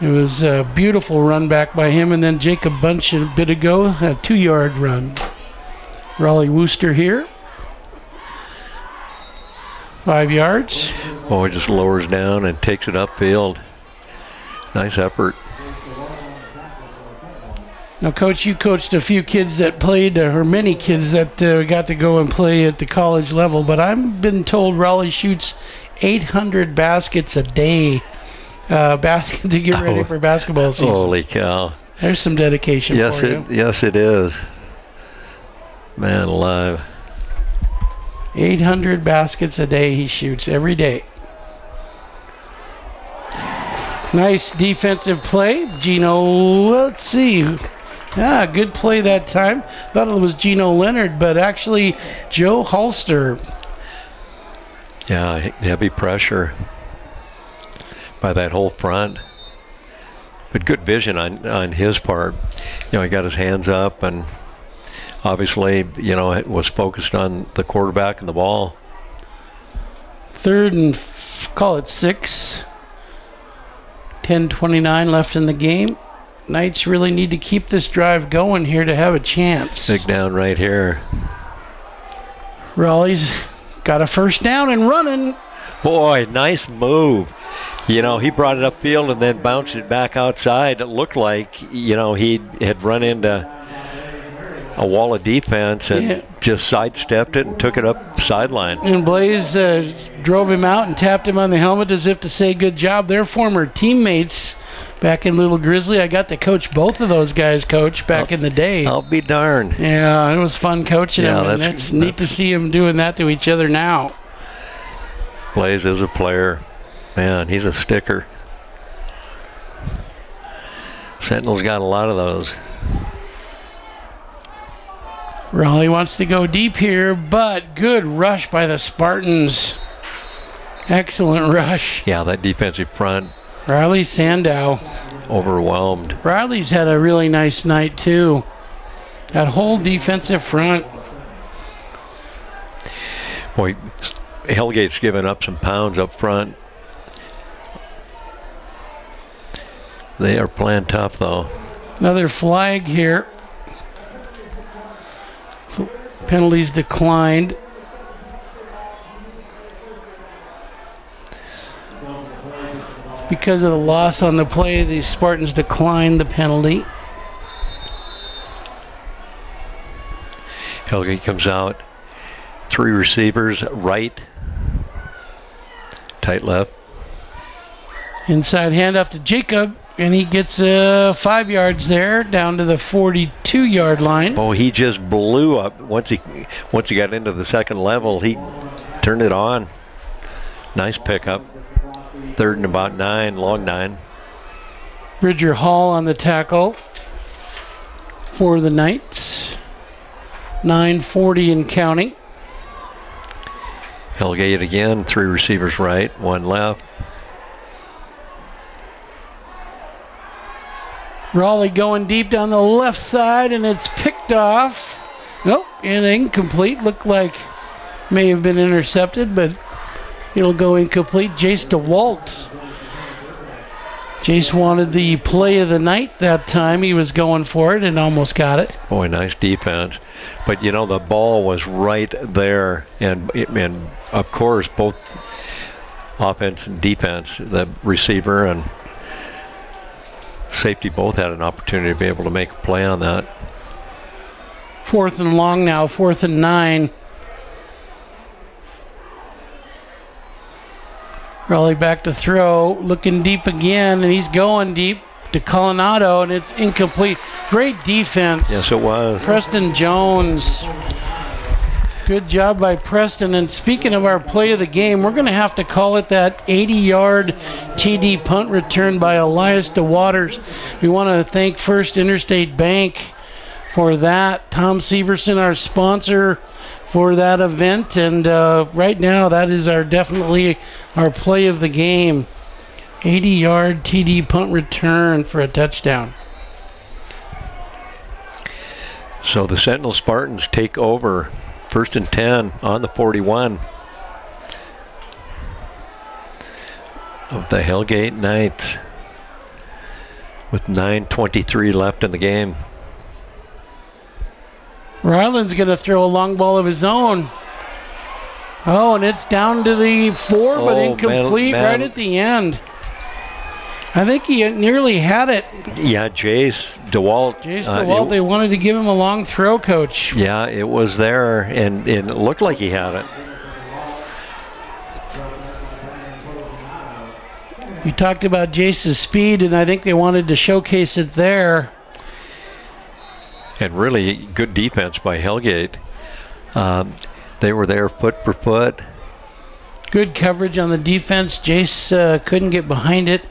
[SPEAKER 2] It was a beautiful run back by him. And then Jacob Bunch a bit ago had a 2-yard run. Raleigh Wooster here. 5 yards.
[SPEAKER 4] Oh, he just lowers down and takes it upfield. Nice effort.
[SPEAKER 2] Now, Coach, you coached a few kids that played, or many kids that got to go and play at the college level, but I've been told Raleigh shoots 800 baskets a day to get ready for basketball season.
[SPEAKER 4] Holy cow.
[SPEAKER 2] There's some dedication for you.
[SPEAKER 4] Yes, it is. Man alive.
[SPEAKER 2] 800 baskets a day he shoots every day. Nice defensive play. Gino, let's see. Good play that time. Thought it was Gino Leonard, but actually Joe Holster.
[SPEAKER 4] Yeah, heavy pressure by that whole front. But good vision on his part. You know, he got his hands up and obviously, you know, it was focused on the quarterback and the ball.
[SPEAKER 2] 3rd and call it 6. 10:29 left in the game. Knights really need to keep this drive going here to have a chance.
[SPEAKER 4] Big down right here.
[SPEAKER 2] Raleigh's got a first down and running.
[SPEAKER 4] Boy, nice move. You know, he brought it upfield and then bounced it back outside. It looked like, you know, he had run into a wall of defense and just sidestepped it and took it up sideline.
[SPEAKER 2] And Blaze drove him out and tapped him on the helmet as if to say good job. They're former teammates back in Little Grizzly. I got to coach both of those guys, Coach, back in the day.
[SPEAKER 4] I'll be darned.
[SPEAKER 2] Yeah, it was fun coaching them, and it's neat to see them doing that to each other now.
[SPEAKER 4] Blaze is a player. Man, he's a sticker. Sentinel's got a lot of those.
[SPEAKER 2] Raleigh wants to go deep here, but good rush by the Spartans. Excellent rush.
[SPEAKER 4] Yeah, that defensive front.
[SPEAKER 2] Riley Sandow.
[SPEAKER 4] Overwhelmed.
[SPEAKER 2] Riley's had a really nice night, too. That whole defensive front.
[SPEAKER 4] Boy, Hellgate's given up some pounds up front. They are playing tough, though.
[SPEAKER 2] Another flag here. Penalties declined. Because of the loss on the play, the Spartans declined the penalty.
[SPEAKER 4] Hellgate comes out. 3 receivers, right, tight left.
[SPEAKER 2] Inside handoff to Jacob, and he gets 5 yards there, down to the 42-yard line.
[SPEAKER 4] Oh, he just blew up. Once he got into the second level, he turned it on. Nice pickup. 3rd and about 9, long 9.
[SPEAKER 2] Bridger Hall on the tackle for the Knights. 9:40 and counting.
[SPEAKER 4] Hellgate again, 3 receivers right, 1 left.
[SPEAKER 2] Raleigh going deep down the left side, and it's picked off. Nope, and incomplete. Looked like may have been intercepted, but it'll go incomplete. Jace DeWalt. Jace wanted the play of the night that time. He was going for it and almost got it.
[SPEAKER 4] Boy, nice defense. But, you know, the ball was right there. And of course, both offense and defense, the receiver and safety both had an opportunity to be able to make a play on that.
[SPEAKER 2] 4th and long now, 4th and 9. Raleigh back to throw, looking deep again, and he's going deep to Coronado, and it's incomplete. Great defense.
[SPEAKER 4] Yes, it was.
[SPEAKER 2] Preston Jones. Good job by Preston. And speaking of our play of the game, we're going to have to call it that 80-yard TD punt return by Elias DeWaters. We want to thank First Interstate Bank for that. Tom Severson, our sponsor for that event. And right now, that is definitely our play of the game. 80-yard TD punt return for a touchdown.
[SPEAKER 4] So the Sentinel Spartans take over First and 10 on the 41 of the Hellgate Knights with 9:23 left in the game.
[SPEAKER 2] Ryland's going to throw a long ball of his own. Oh, and it's down to the 4, but incomplete right at the end. I think he nearly had it.
[SPEAKER 4] Yeah, Jace DeWalt.
[SPEAKER 2] They wanted to give him a long throw, Coach.
[SPEAKER 4] Yeah, it was there, and it looked like he had it.
[SPEAKER 2] You talked about Jace's speed, and I think they wanted to showcase it there.
[SPEAKER 4] And really good defense by Hellgate. They were there foot for foot.
[SPEAKER 2] Good coverage on the defense. Jace couldn't get behind it.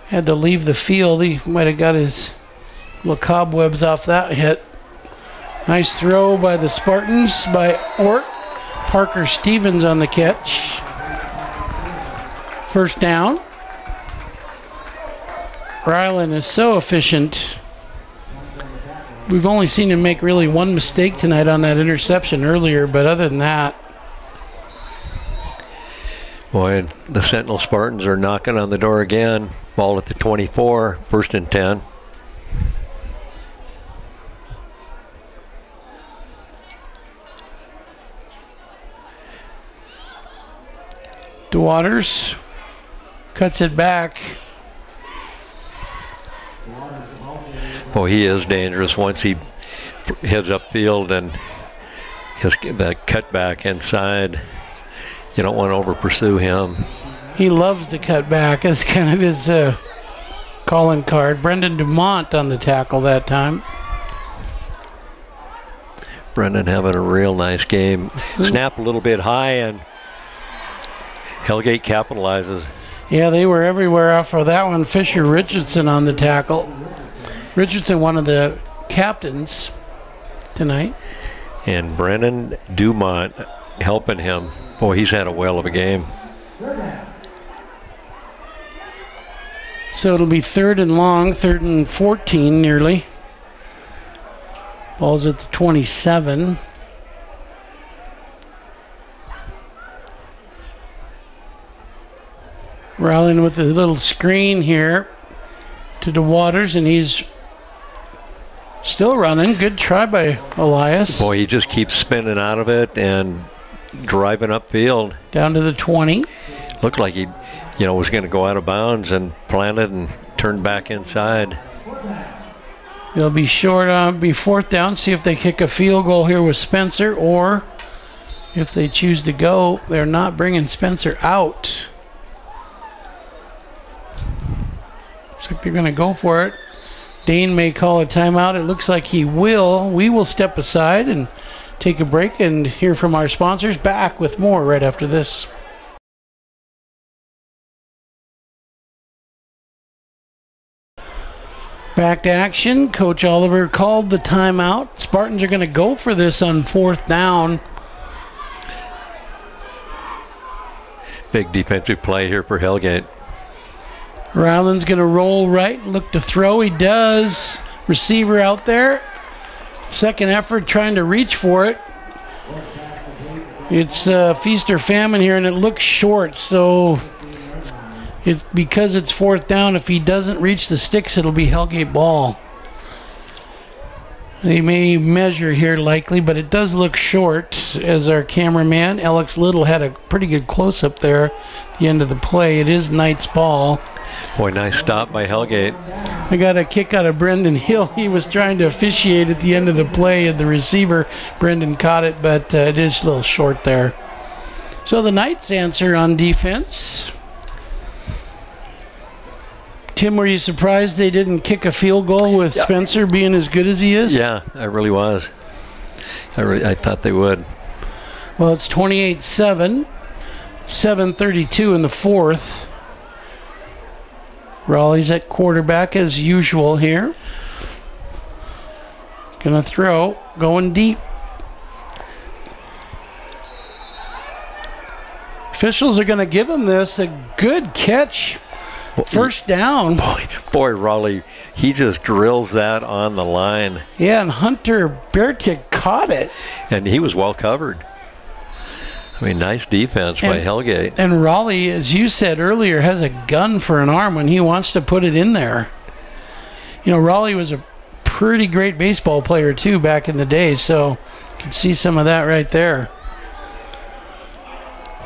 [SPEAKER 2] Had to leave the field. He might have got his little cobwebs off that hit. Nice throw by the Spartans by Ort. Parker Stevens on the catch. First down. Ryland is so efficient. We've only seen him make really one mistake tonight on that interception earlier, but other than that.
[SPEAKER 4] Boy, the Sentinel Spartans are knocking on the door again. Ball at the 24, first and 10.
[SPEAKER 2] DeWaters cuts it back.
[SPEAKER 4] Boy, he is dangerous once he heads upfield and that cutback inside. You don't want to over pursue him.
[SPEAKER 2] He loves to cut back. That's kind of his calling card. Brendan Dumont on the tackle that time.
[SPEAKER 4] Brendan having a real nice game. Snap a little bit high, and Hellgate capitalizes.
[SPEAKER 2] Yeah, they were everywhere off of that one. Fisher Richardson on the tackle. Richardson, one of the captains tonight.
[SPEAKER 4] And Brendan Dumont helping him. Boy, he's had a whale of a game.
[SPEAKER 2] So it'll be 3rd and long, 3rd and 14 nearly. Ball's at the 27. Ryland with a little screen here to DeWaters, and he's still running. Good try by Elias.
[SPEAKER 4] Boy, he just keeps spinning out of it and driving upfield.
[SPEAKER 2] Down to the 20.
[SPEAKER 4] Looked like he, was going to go out of bounds and planted and turned back inside.
[SPEAKER 2] It'll be short, be 4th down. See if they kick a field goal here with Spencer, or if they choose to go, they're not bringing Spencer out. Looks like they're going to go for it. Dane may call a timeout. It looks like he will. We will step aside and take a break and hear from our sponsors. Back with more right after this. Back to action. Coach Oliver called the timeout. Spartans are going to go for this on 4th down.
[SPEAKER 4] Big defensive play here for Hellgate.
[SPEAKER 2] Ryland's going to roll right and look to throw. He does. Receiver out there. Second effort trying to reach for it. It's feast or famine here, and it looks short, so it's because it's 4th down. If he doesn't reach the sticks, it'll be Hellgate ball. They may measure here likely, but it does look short, as our cameraman, Alex Little, had a pretty good close-up there at the end of the play. It is Knight's ball.
[SPEAKER 4] Boy, nice stop by Hellgate.
[SPEAKER 2] I got a kick out of Brendan Hill. He was trying to officiate at the end of the play, and the receiver, Brendan, caught it, but it is a little short there. So the Knights answer on defense. Tim, were you surprised they didn't kick a field goal with Spencer being as good as he is?
[SPEAKER 4] Yeah, I really was. I thought they would.
[SPEAKER 2] Well, it's 28-7, 7:32 in the 4th. Raleigh's at quarterback as usual here. Gonna throw, going deep. Officials are gonna give him this. A good catch First down.
[SPEAKER 4] Boy, Raleigh, he just drills that on the line.
[SPEAKER 2] Yeah, and Hunter Bertic caught it.
[SPEAKER 4] And he was well covered. I mean, nice defense by Hellgate.
[SPEAKER 2] And Raleigh, as you said earlier, has a gun for an arm when he wants to put it in there. You know, Raleigh was a pretty great baseball player, too, back in the day, so you can see some of that right there.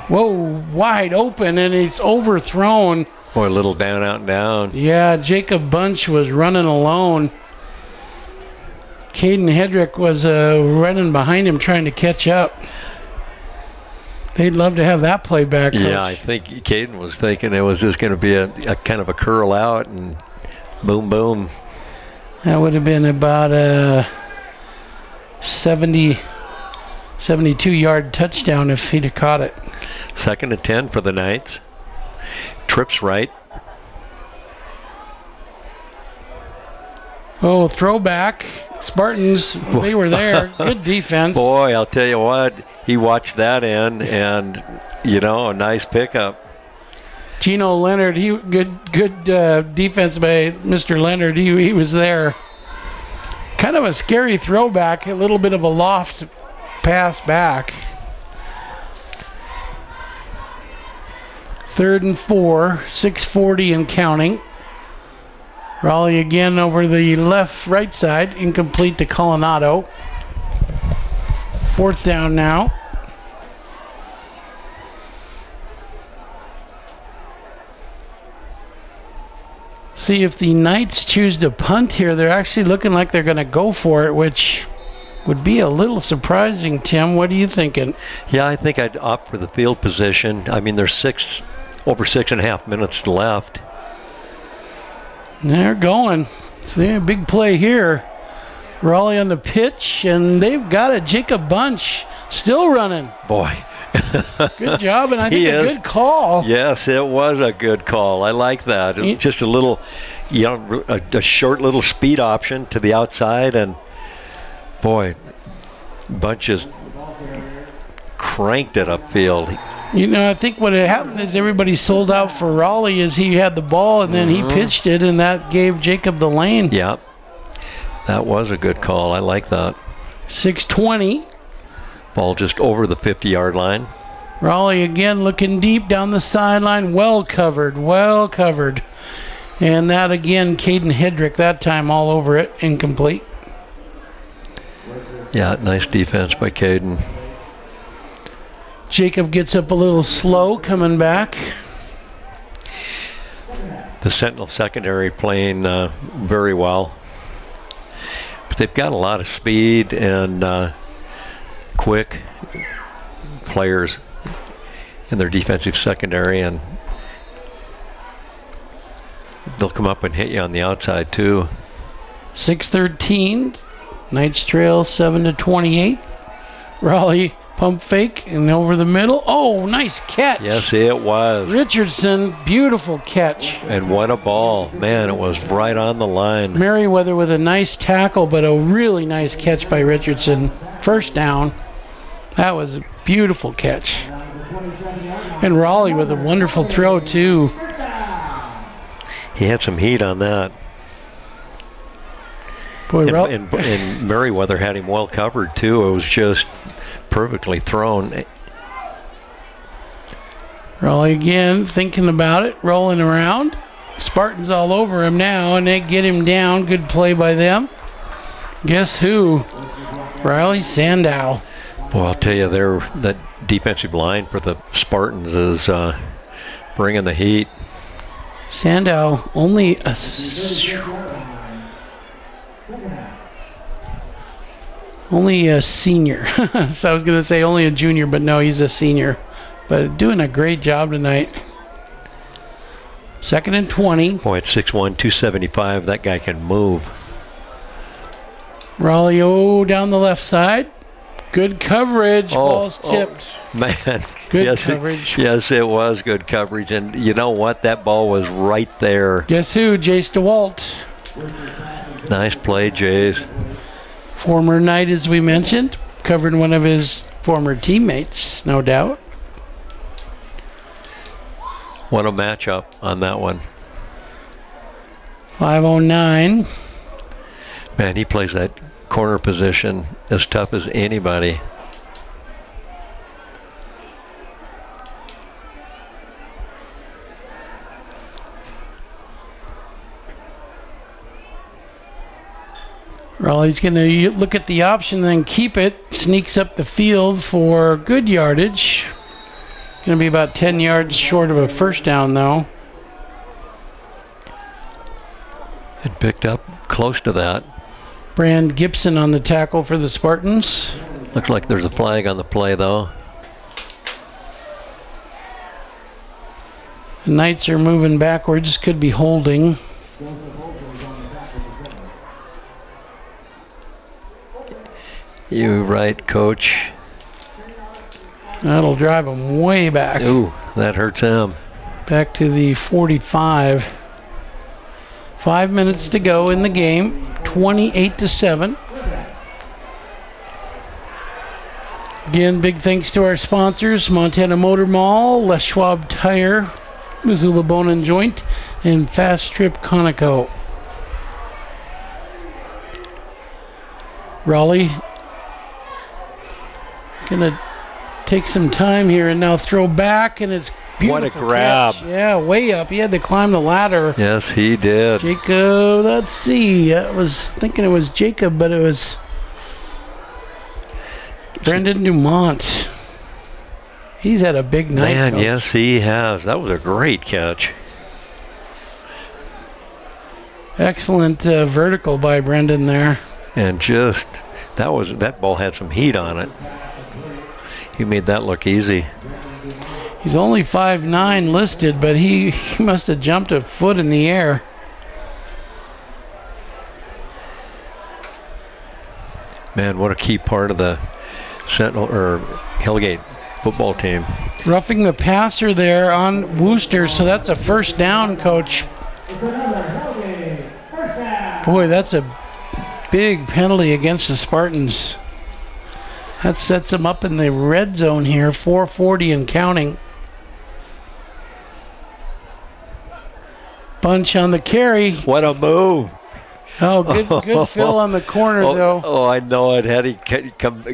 [SPEAKER 2] Whoa, wide open, and it's overthrown.
[SPEAKER 4] Boy, a little down, out, and down.
[SPEAKER 2] Yeah, Jacob Bunch was running alone. Caden Hedrick was running behind him trying to catch up. They'd love to have that play back, Coach.
[SPEAKER 4] Yeah, I think Caden was thinking it was just going to be a kind of a curl out and boom, boom.
[SPEAKER 2] That would have been about a 72-yard touchdown if he'd have caught it.
[SPEAKER 4] 2nd and 10 for the Knights. Trips right.
[SPEAKER 2] Oh, throwback. Spartans, they were there. Good defense.
[SPEAKER 4] Boy, I'll tell you what, he watched that in, and, you know, a nice pickup.
[SPEAKER 2] Gino Leonard, good defense by Mr. Leonard. He was there. Kind of a scary throwback, a little bit of a loft pass back. 3rd and 4, 6:40 and counting. Raleigh again over the right side, incomplete to Coronado. 4th down now. See if the Knights choose to punt here. They're actually looking like they're going to go for it, which would be a little surprising, Tim. What are you thinking?
[SPEAKER 4] Yeah, I think I'd opt for the field position. I mean, there's over 6.5 minutes left.
[SPEAKER 2] They're going. See, a big play here. Raleigh on the pitch, and they've got it. Jacob Bunch still running.
[SPEAKER 4] Boy.
[SPEAKER 2] Good job, and I think a good call.
[SPEAKER 4] Yes, it was a good call. I like that. Just a little, you know, a short little speed option to the outside, and boy, Bunch just cranked it upfield.
[SPEAKER 2] You know, I think what had happened is everybody sold out for Raleigh as he had the ball, and then he pitched it, and that gave Jacob the lane.
[SPEAKER 4] Yeah, that was a good call. I like that.
[SPEAKER 2] 6:20.
[SPEAKER 4] Ball just over the 50-yard line.
[SPEAKER 2] Raleigh again looking deep down the sideline. Well covered, well covered. And that again, Caden Hedrick, that time all over it, incomplete.
[SPEAKER 4] Yeah, nice defense by Caden.
[SPEAKER 2] Jacob gets up a little slow coming back.
[SPEAKER 4] The Sentinel secondary playing very well. But they've got a lot of speed and quick players in their defensive secondary, and they'll come up and hit you on the outside too.
[SPEAKER 2] 6:13, Knights trail 7-28. Raleigh pump fake and over the middle. Oh, nice catch.
[SPEAKER 4] Yes, it was.
[SPEAKER 2] Richardson, beautiful catch.
[SPEAKER 4] And what a ball. Man, it was right on the line.
[SPEAKER 2] Merriweather with a nice tackle, but a really nice catch by Richardson. First down. That was a beautiful catch. And Raleigh with a wonderful throw, too.
[SPEAKER 4] He had some heat on that.
[SPEAKER 2] Boy,
[SPEAKER 4] and Merriweather had him well covered, too. It was just perfectly thrown.
[SPEAKER 2] Raleigh again thinking about it, rolling around. Spartans all over him now, and they get him down. Good play by them. Guess who? Riley Sandow.
[SPEAKER 4] Well, I'll tell you, that defensive line for the Spartans is bringing the heat.
[SPEAKER 2] Sandow only a senior. So I was going to say only a junior, but no, he's a senior. But doing a great job tonight. 2nd and 20.
[SPEAKER 4] Boy, at 6'1", 275, that guy can move.
[SPEAKER 2] Raleigh down the left side. Good coverage. Ball's tipped.
[SPEAKER 4] Man.
[SPEAKER 2] Good coverage.
[SPEAKER 4] Yes, it was good coverage. And you know what? That ball was right there.
[SPEAKER 2] Guess who? Jace DeWalt.
[SPEAKER 4] Nice play, Jace.
[SPEAKER 2] Former Knight, as we mentioned. Covered one of his former teammates, no doubt.
[SPEAKER 4] What a matchup on that one.
[SPEAKER 2] 5:09.
[SPEAKER 4] Man, he plays that corner position as tough as anybody.
[SPEAKER 2] Raleigh's going to look at the option, then keep it. Sneaks up the field for good yardage. Going to be about 10 yards short of a first down, though.
[SPEAKER 4] It picked up close to that.
[SPEAKER 2] Brand Gibson on the tackle for the Spartans.
[SPEAKER 4] Looks like there's a flag on the play, though.
[SPEAKER 2] The Knights are moving backwards. Could be holding.
[SPEAKER 4] You right, Coach.
[SPEAKER 2] That'll drive him way back.
[SPEAKER 4] Ooh, that hurts him.
[SPEAKER 2] Back to the 45. 5 minutes to go in the game. 28-7. Again, big thanks to our sponsors, Montana Motor Mall, Les Schwab Tire, Missoula Bone and Joint, and Fast Trip Conoco. Raleigh gonna take some time here and now throw back, and it's beautiful.
[SPEAKER 4] What a grab.
[SPEAKER 2] Catch. Yeah, way up. He had to climb the ladder.
[SPEAKER 4] Yes, he did.
[SPEAKER 2] Jacob, let's see. I was thinking it was Jacob, but it was Brendan Dumont. He's had a big night.
[SPEAKER 4] Man,
[SPEAKER 2] Coach.
[SPEAKER 4] yes, he has. That was a great catch.
[SPEAKER 2] Excellent vertical by Brendan there.
[SPEAKER 4] And just, that ball had some heat on it. He made that look easy.
[SPEAKER 2] He's only 5'9" listed, but he must have jumped a foot in the air.
[SPEAKER 4] Man, what a key part of the Sentinel or Hellgate football team.
[SPEAKER 2] Roughing the passer there on Wooster, so that's a first down, Coach. Boy, that's a big penalty against the Spartans. That sets them up in the red zone here, 4:40 and counting. Bunch on the carry.
[SPEAKER 4] What a move.
[SPEAKER 2] Oh, good fill on the corner, though.
[SPEAKER 4] Oh, I know it. Had he come,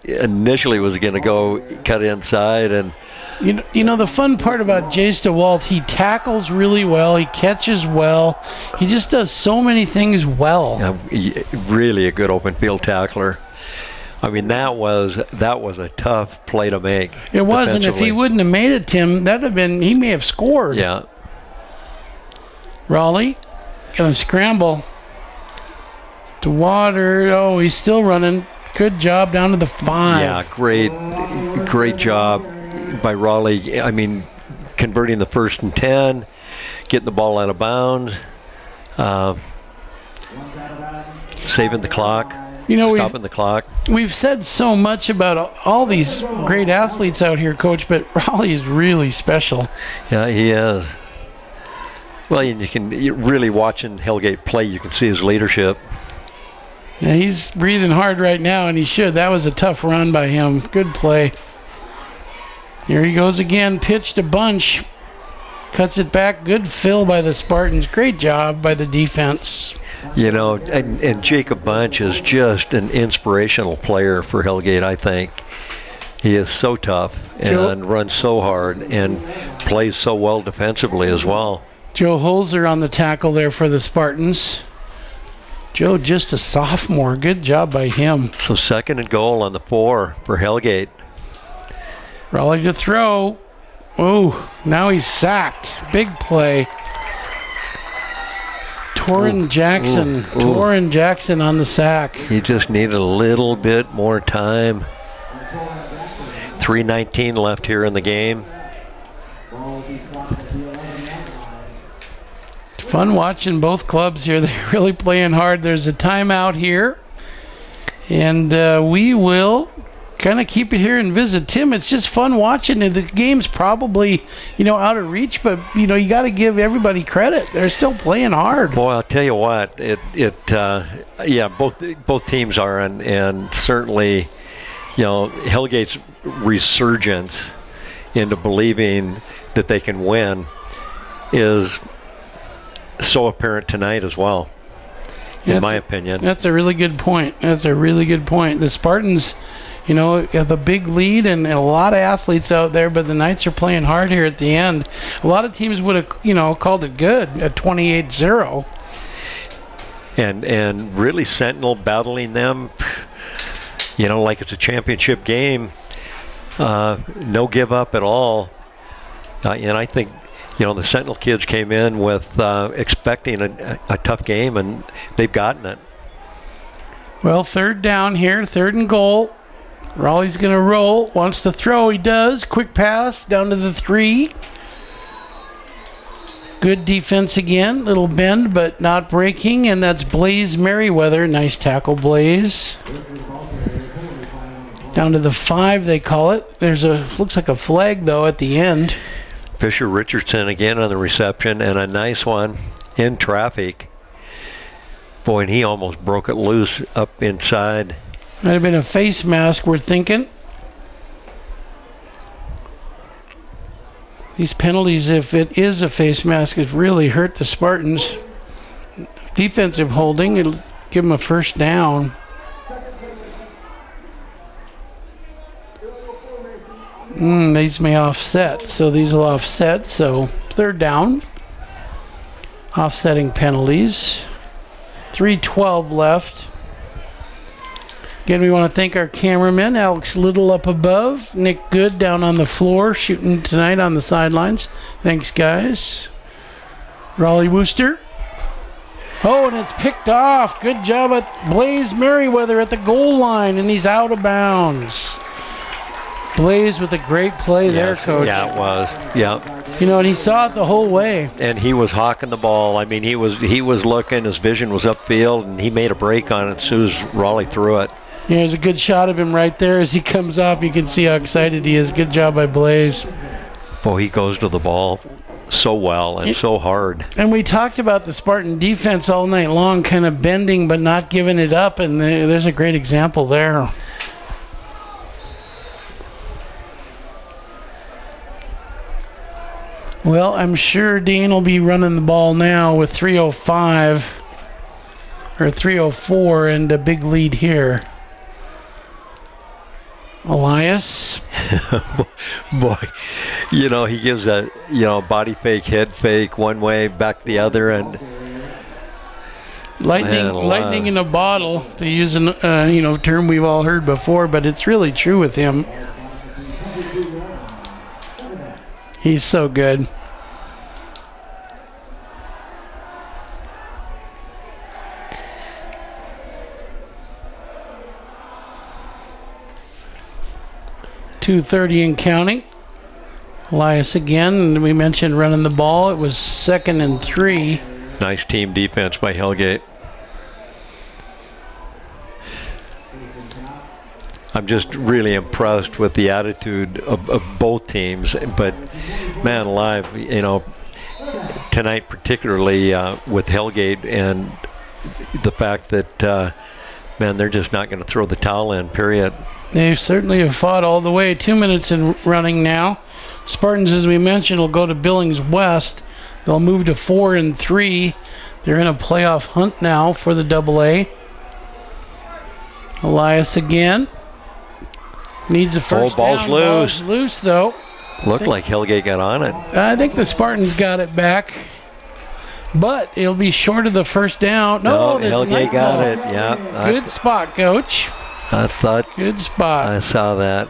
[SPEAKER 4] initially was going to go cut inside. And
[SPEAKER 2] You know the fun part about Jace DeWalt, he tackles really well, he catches well, he just does so many things well.
[SPEAKER 4] Really a good open field tackler. I mean, that was a tough play to make.
[SPEAKER 2] It was, and if he wouldn't have made it, Tim, that'd have been, he may have scored.
[SPEAKER 4] Yeah.
[SPEAKER 2] Raleigh gonna scramble to Water. Oh, he's still running. Good job down to the 5.
[SPEAKER 4] Yeah, great job by Raleigh. I mean, converting the 1st and 10, getting the ball out of bounds, saving the clock, stopping the clock.
[SPEAKER 2] We've said so much about all these great athletes out here, Coach, but Raleigh is really special.
[SPEAKER 4] Yeah, he is. Well, you're really watching Hellgate play, you can see his leadership.
[SPEAKER 2] Yeah, he's breathing hard right now, and he should. That was a tough run by him. Good play. Here he goes again. Pitched a bunch. Cuts it back. Good fill by the Spartans. Great job by the defense.
[SPEAKER 4] And Jacob Bunch is just an inspirational player for Hellgate, I think. He is so tough and runs so hard and plays so well defensively as well.
[SPEAKER 2] Joe Holzer on the tackle there for the Spartans. Joe just a sophomore. Good job by him.
[SPEAKER 4] So 2nd and goal on the 4 for Hellgate.
[SPEAKER 2] Raleigh to throw. Oh, now he's sacked. Big play. Torrin Jackson. Torrin Jackson on the sack.
[SPEAKER 4] He just needed a little bit more time. 3:19 left here in the game.
[SPEAKER 2] Fun watching both clubs here. They're really playing hard. There's a timeout here. And we will kind of keep it here and visit Tim. It's just fun watching. The game's probably, out of reach, but, you got to give everybody credit. They're still playing hard.
[SPEAKER 4] Boy, I'll tell you what. Both teams are, and certainly, Hellgate's resurgence into believing that they can win is so apparent tonight as well, in my opinion.
[SPEAKER 2] That's a really good point. That's a really good point. The Spartans, you know, have a big lead and a lot of athletes out there, but the Knights are playing hard here at the end. A lot of teams would have, you know, called it good at 28-0.
[SPEAKER 4] And really Sentinel battling them, you know, like it's a championship game. No give up at all. And I think, you know, the Sentinel kids came in with expecting a tough game, and they've gotten it.
[SPEAKER 2] Well, third down here, 3rd and goal. Raleigh's going to roll. Wants to throw. He does. Quick pass down to the 3. Good defense again. Little bend, but not breaking. And that's Blaze Merriweather. Nice tackle, Blaze. Down to the 5, they call it. There's a, looks like a flag, though, at the end.
[SPEAKER 4] Fisher Richardson again on the reception, and a nice one in traffic. Boy, and he almost broke it loose up inside.
[SPEAKER 2] Might have been a face mask, we're thinking. These penalties, if it is a face mask, have really hurt the Spartans. Defensive holding, it'll give them a first down. These may offset, so these will offset, so 3rd down. Offsetting penalties. 3:12 left. Again, we want to thank our cameraman, Alex Little up above, Nick Good down on the floor, shooting tonight on the sidelines. Thanks, guys. Raleigh Wooster. Oh, and it's picked off. Good job at Blaze Merriweather at the goal line, and he's out of bounds. Blaze with a great play there, Coach.
[SPEAKER 4] Yeah, it was. Yeah.
[SPEAKER 2] You know, and he saw it the whole way.
[SPEAKER 4] And he was hawking the ball. I mean, he was looking. His vision was upfield, and he made a break on it as soon as Raleigh threw it.
[SPEAKER 2] Yeah, there's a good shot of him right there as he comes off. You can see how excited he is. Good job by Blaze.
[SPEAKER 4] Boy, he goes to the ball so well and so hard.
[SPEAKER 2] And we talked about the Spartan defense all night long, kind of bending but not giving it up, and there's a great example there. Well, I'm sure Dean will be running the ball now with 3:05 or 3:04 and a big lead here. Elias.
[SPEAKER 4] Boy, you know, he gives a, you know, body fake, head fake, one way, back the other, and
[SPEAKER 2] lightning in a bottle, to use an you know, term we've all heard before, but it's really true with him. He's so good. .230 and counting. Elias again, and we mentioned running the ball. It was 2nd and 3.
[SPEAKER 4] Nice team defense by Hellgate. I'm just really impressed with the attitude of both teams. But, man alive, you know, tonight particularly with Hellgate and the fact that, man, they're just not going to throw the towel in, period.
[SPEAKER 2] They certainly have fought all the way. 2 minutes in running now. Spartans, as we mentioned, will go to Billings West. They'll move to 4 and 3. They're in a playoff hunt now for the AA. Elias again. Needs a first
[SPEAKER 4] ball's
[SPEAKER 2] down.
[SPEAKER 4] loose.
[SPEAKER 2] Ball's loose, though.
[SPEAKER 4] Looked like Hellgate got on it.
[SPEAKER 2] I think the Spartans got it back. But it'll be short of the first down. No, that's
[SPEAKER 4] Hellgate got it. Yeah.
[SPEAKER 2] Good spot, Coach.
[SPEAKER 4] I thought.
[SPEAKER 2] Good spot.
[SPEAKER 4] I saw that.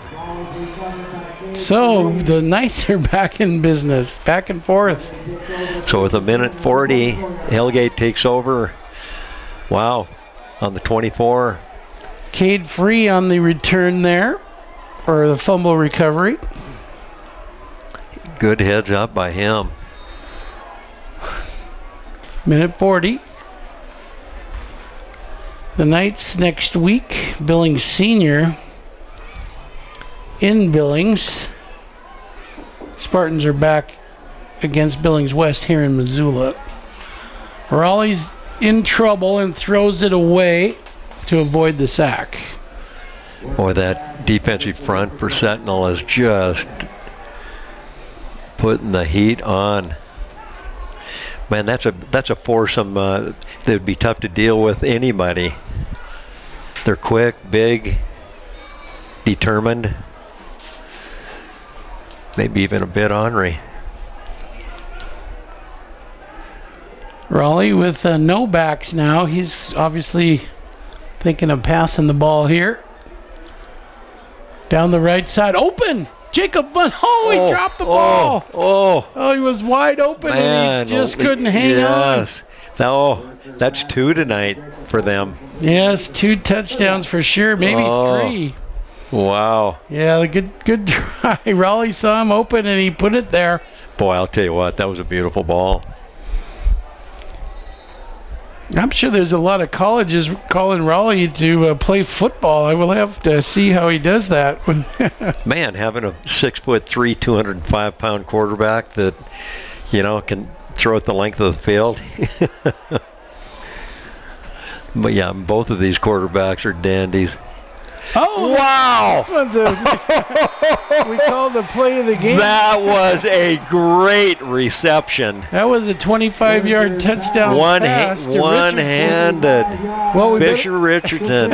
[SPEAKER 2] So the Knights are back in business, back and forth.
[SPEAKER 4] So with 1:40, Hellgate takes over. Wow, on the 24.
[SPEAKER 2] Cade Free on the return there, or the fumble recovery.
[SPEAKER 4] Good heads up by him.
[SPEAKER 2] 1:40. The Knights next week, Billings Senior in Billings. Spartans are back against Billings West here in Missoula. Raleigh's in trouble and throws it away to avoid the sack.
[SPEAKER 4] Boy, that defensive front for Sentinel is just putting the heat on. Man, that's a foursome that would be tough to deal with anybody. They're quick, big, determined, maybe even a bit ornery.
[SPEAKER 2] Raleigh with no backs now. He's obviously thinking of passing the ball here. Down the right side, open! Jacob Bunt, he dropped the ball. Oh, he was wide open, man, and he just couldn't hang on.
[SPEAKER 4] No, that's 2 tonight for them.
[SPEAKER 2] Yes, 2 touchdowns for sure, maybe 3.
[SPEAKER 4] Wow.
[SPEAKER 2] Yeah, good try. Raleigh saw him open, and he put it there.
[SPEAKER 4] Boy, I'll tell you what, that was a beautiful ball.
[SPEAKER 2] I'm sure there's a lot of colleges calling Raleigh to play football. I will have to see how he does that.
[SPEAKER 4] Man, having a 6'3", 205-pound quarterback that, can throw it the length of the field. But yeah, both of these quarterbacks are dandies.
[SPEAKER 2] Oh,
[SPEAKER 4] wow!
[SPEAKER 2] This one's we call the play of the game.
[SPEAKER 4] That was a great reception.
[SPEAKER 2] That was a 25-yard touchdown pass to
[SPEAKER 4] one-handed.
[SPEAKER 2] Well,
[SPEAKER 4] Richardson.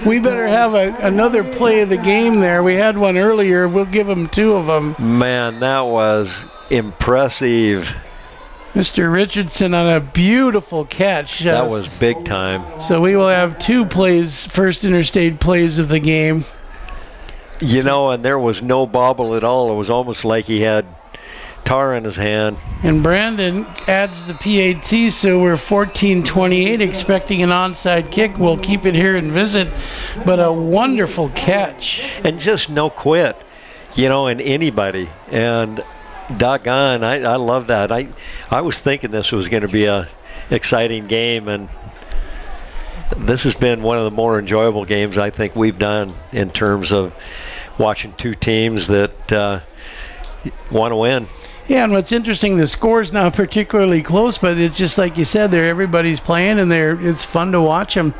[SPEAKER 2] We better have another play of the game there. We had one earlier. We'll give them 2 of them.
[SPEAKER 4] Man, that was impressive.
[SPEAKER 2] Mr. Richardson on a beautiful catch.
[SPEAKER 4] That was big time.
[SPEAKER 2] So we will have 2 plays, first interstate plays of the game.
[SPEAKER 4] And there was no bobble at all. It was almost like he had tar in his hand.
[SPEAKER 2] And Brandon adds the PAT, so we're 14-28, expecting an onside kick. We'll keep it here and visit, but a wonderful catch.
[SPEAKER 4] And just no quit, in anybody. And doggone, I love that. I was thinking this was going to be a exciting game, and this has been one of the more enjoyable games I think we've done in terms of watching 2 teams that want to win.
[SPEAKER 2] Yeah, and what's interesting, the score's not particularly close, but it's just like you said, everybody's playing, and it's fun to watch them.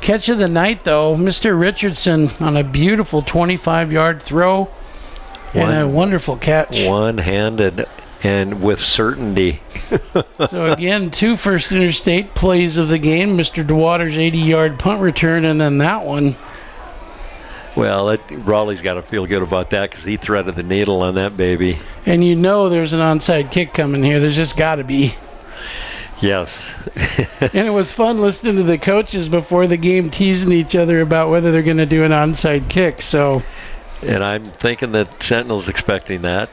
[SPEAKER 2] Catch of the night, though, Mr. Richardson on a beautiful 25-yard throw. And a wonderful catch.
[SPEAKER 4] One-handed and with certainty.
[SPEAKER 2] So again, 2 first interstate plays of the game. Mr. DeWater's 80-yard punt return, and then that one.
[SPEAKER 4] Well, Raleigh's got to feel good about that because he threaded the needle on that baby.
[SPEAKER 2] And there's an onside kick coming here. There's just got to be.
[SPEAKER 4] Yes.
[SPEAKER 2] And it was fun listening to the coaches before the game teasing each other about whether they're going to do an onside kick. So.
[SPEAKER 4] And I'm thinking that Sentinel's expecting that.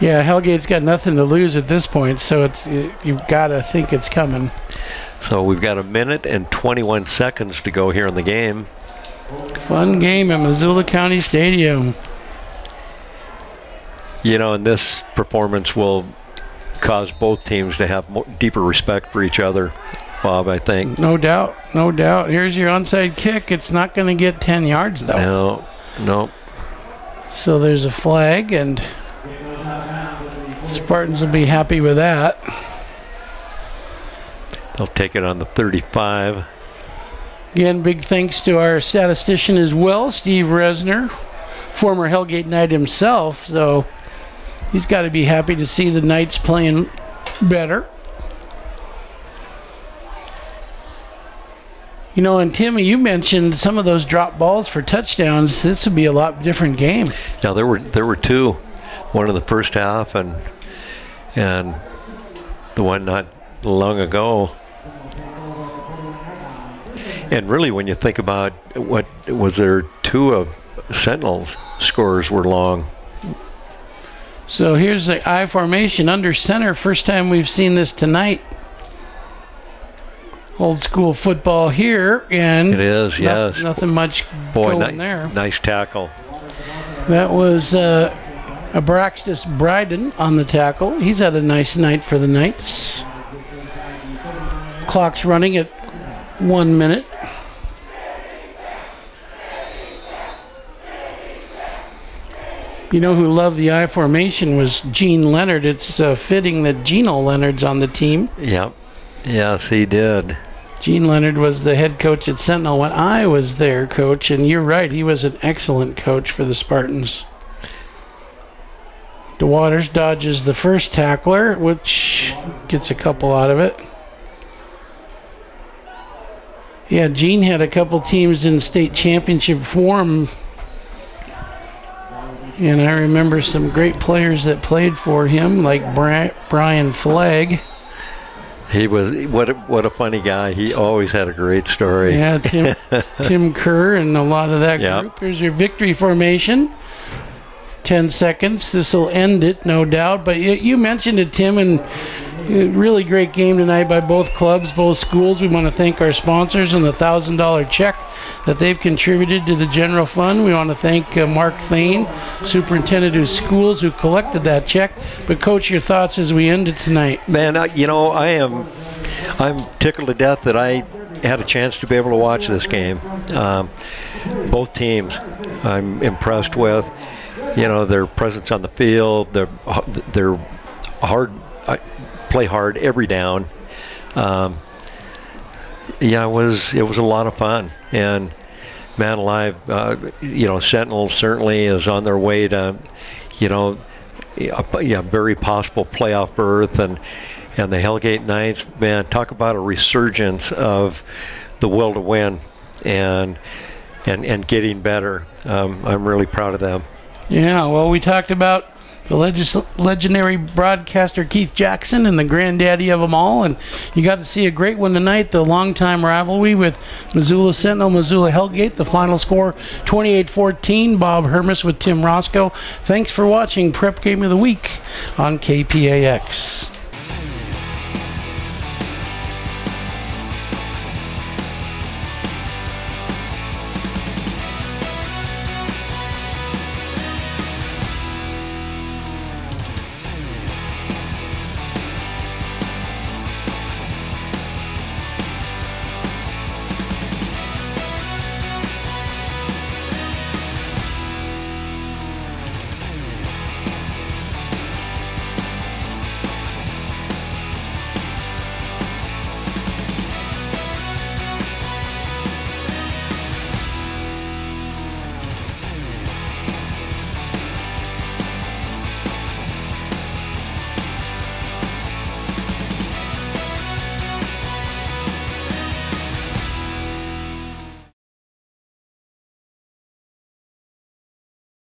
[SPEAKER 2] Yeah, Hellgate's got nothing to lose at this point, so you've got to think it's coming.
[SPEAKER 4] So we've got 1 minute and 21 seconds to go here in the game.
[SPEAKER 2] Fun game at Missoula County Stadium.
[SPEAKER 4] And this performance will cause both teams to have deeper respect for each other, Bob, I think.
[SPEAKER 2] No doubt, no doubt. Here's your onside kick. It's not going to get 10 yards, though.
[SPEAKER 4] No.
[SPEAKER 2] So there's a flag, and Spartans will be happy with that.
[SPEAKER 4] They'll take it on the 35.
[SPEAKER 2] Again, big thanks to our statistician as well, Steve Resner, former Hellgate Knight himself. So he's got to be happy to see the Knights playing better. And Timmy, you mentioned some of those drop balls for touchdowns. This would be a lot different game.
[SPEAKER 4] Now there were 2, one in the first half and the one not long ago. And really, when you think about what was there, 2 of Sentinel's scores were long.
[SPEAKER 2] So here's the I formation under center. First time we've seen this tonight. Old school football here, and
[SPEAKER 4] it is, yes.
[SPEAKER 2] Nothing much going there.
[SPEAKER 4] Nice tackle.
[SPEAKER 2] That was Abraxas Bryden on the tackle. He's had a nice night for the Knights. Clock's running at 1 minute. Who loved the I formation was Gene Leonard. It's fitting that Gino Leonard's on the team.
[SPEAKER 4] Yep. Yes, he did.
[SPEAKER 2] Gene Leonard was the head coach at Sentinel when I was there, Coach, and you're right, he was an excellent coach for the Spartans. DeWaters dodges the first tackler, which gets a couple out of it. Yeah, Gene had a couple teams in state championship form. And I remember some great players that played for him, like Brian Flagg.
[SPEAKER 4] He was, what a funny guy. He always had a great story.
[SPEAKER 2] Yeah, Tim Kerr and a lot of that group. Here's your victory formation. 10 seconds. This will end it, no doubt. But you mentioned it, Tim, and a really great game tonight by both clubs, both schools. We want to thank our sponsors and the $1,000 check that they've contributed to the general fund. We want to thank Mark Thane, superintendent of schools, who collected that check. But Coach, your thoughts as we end it tonight?
[SPEAKER 4] Man, you know, I'm tickled to death that I had a chance to be able to watch this game. Both teams I'm impressed with. You know, their presence on the field, they're hard, play hard every down. Yeah, it was a lot of fun. And man alive, you know, Sentinel certainly is on their way to, you know, a very possible playoff berth, and the Hellgate Knights, man, talk about a resurgence of the will to win and getting better. I'm really proud of them.
[SPEAKER 2] Yeah, well, we talked about the legendary broadcaster Keith Jackson and the granddaddy of them all, and you got to see a great one tonight, the longtime rivalry with Missoula Sentinel, Missoula Hellgate. The final score 28-14. Bob Hermes with Tim Roscoe. Thanks for watching Prep Game of the Week on KPAX.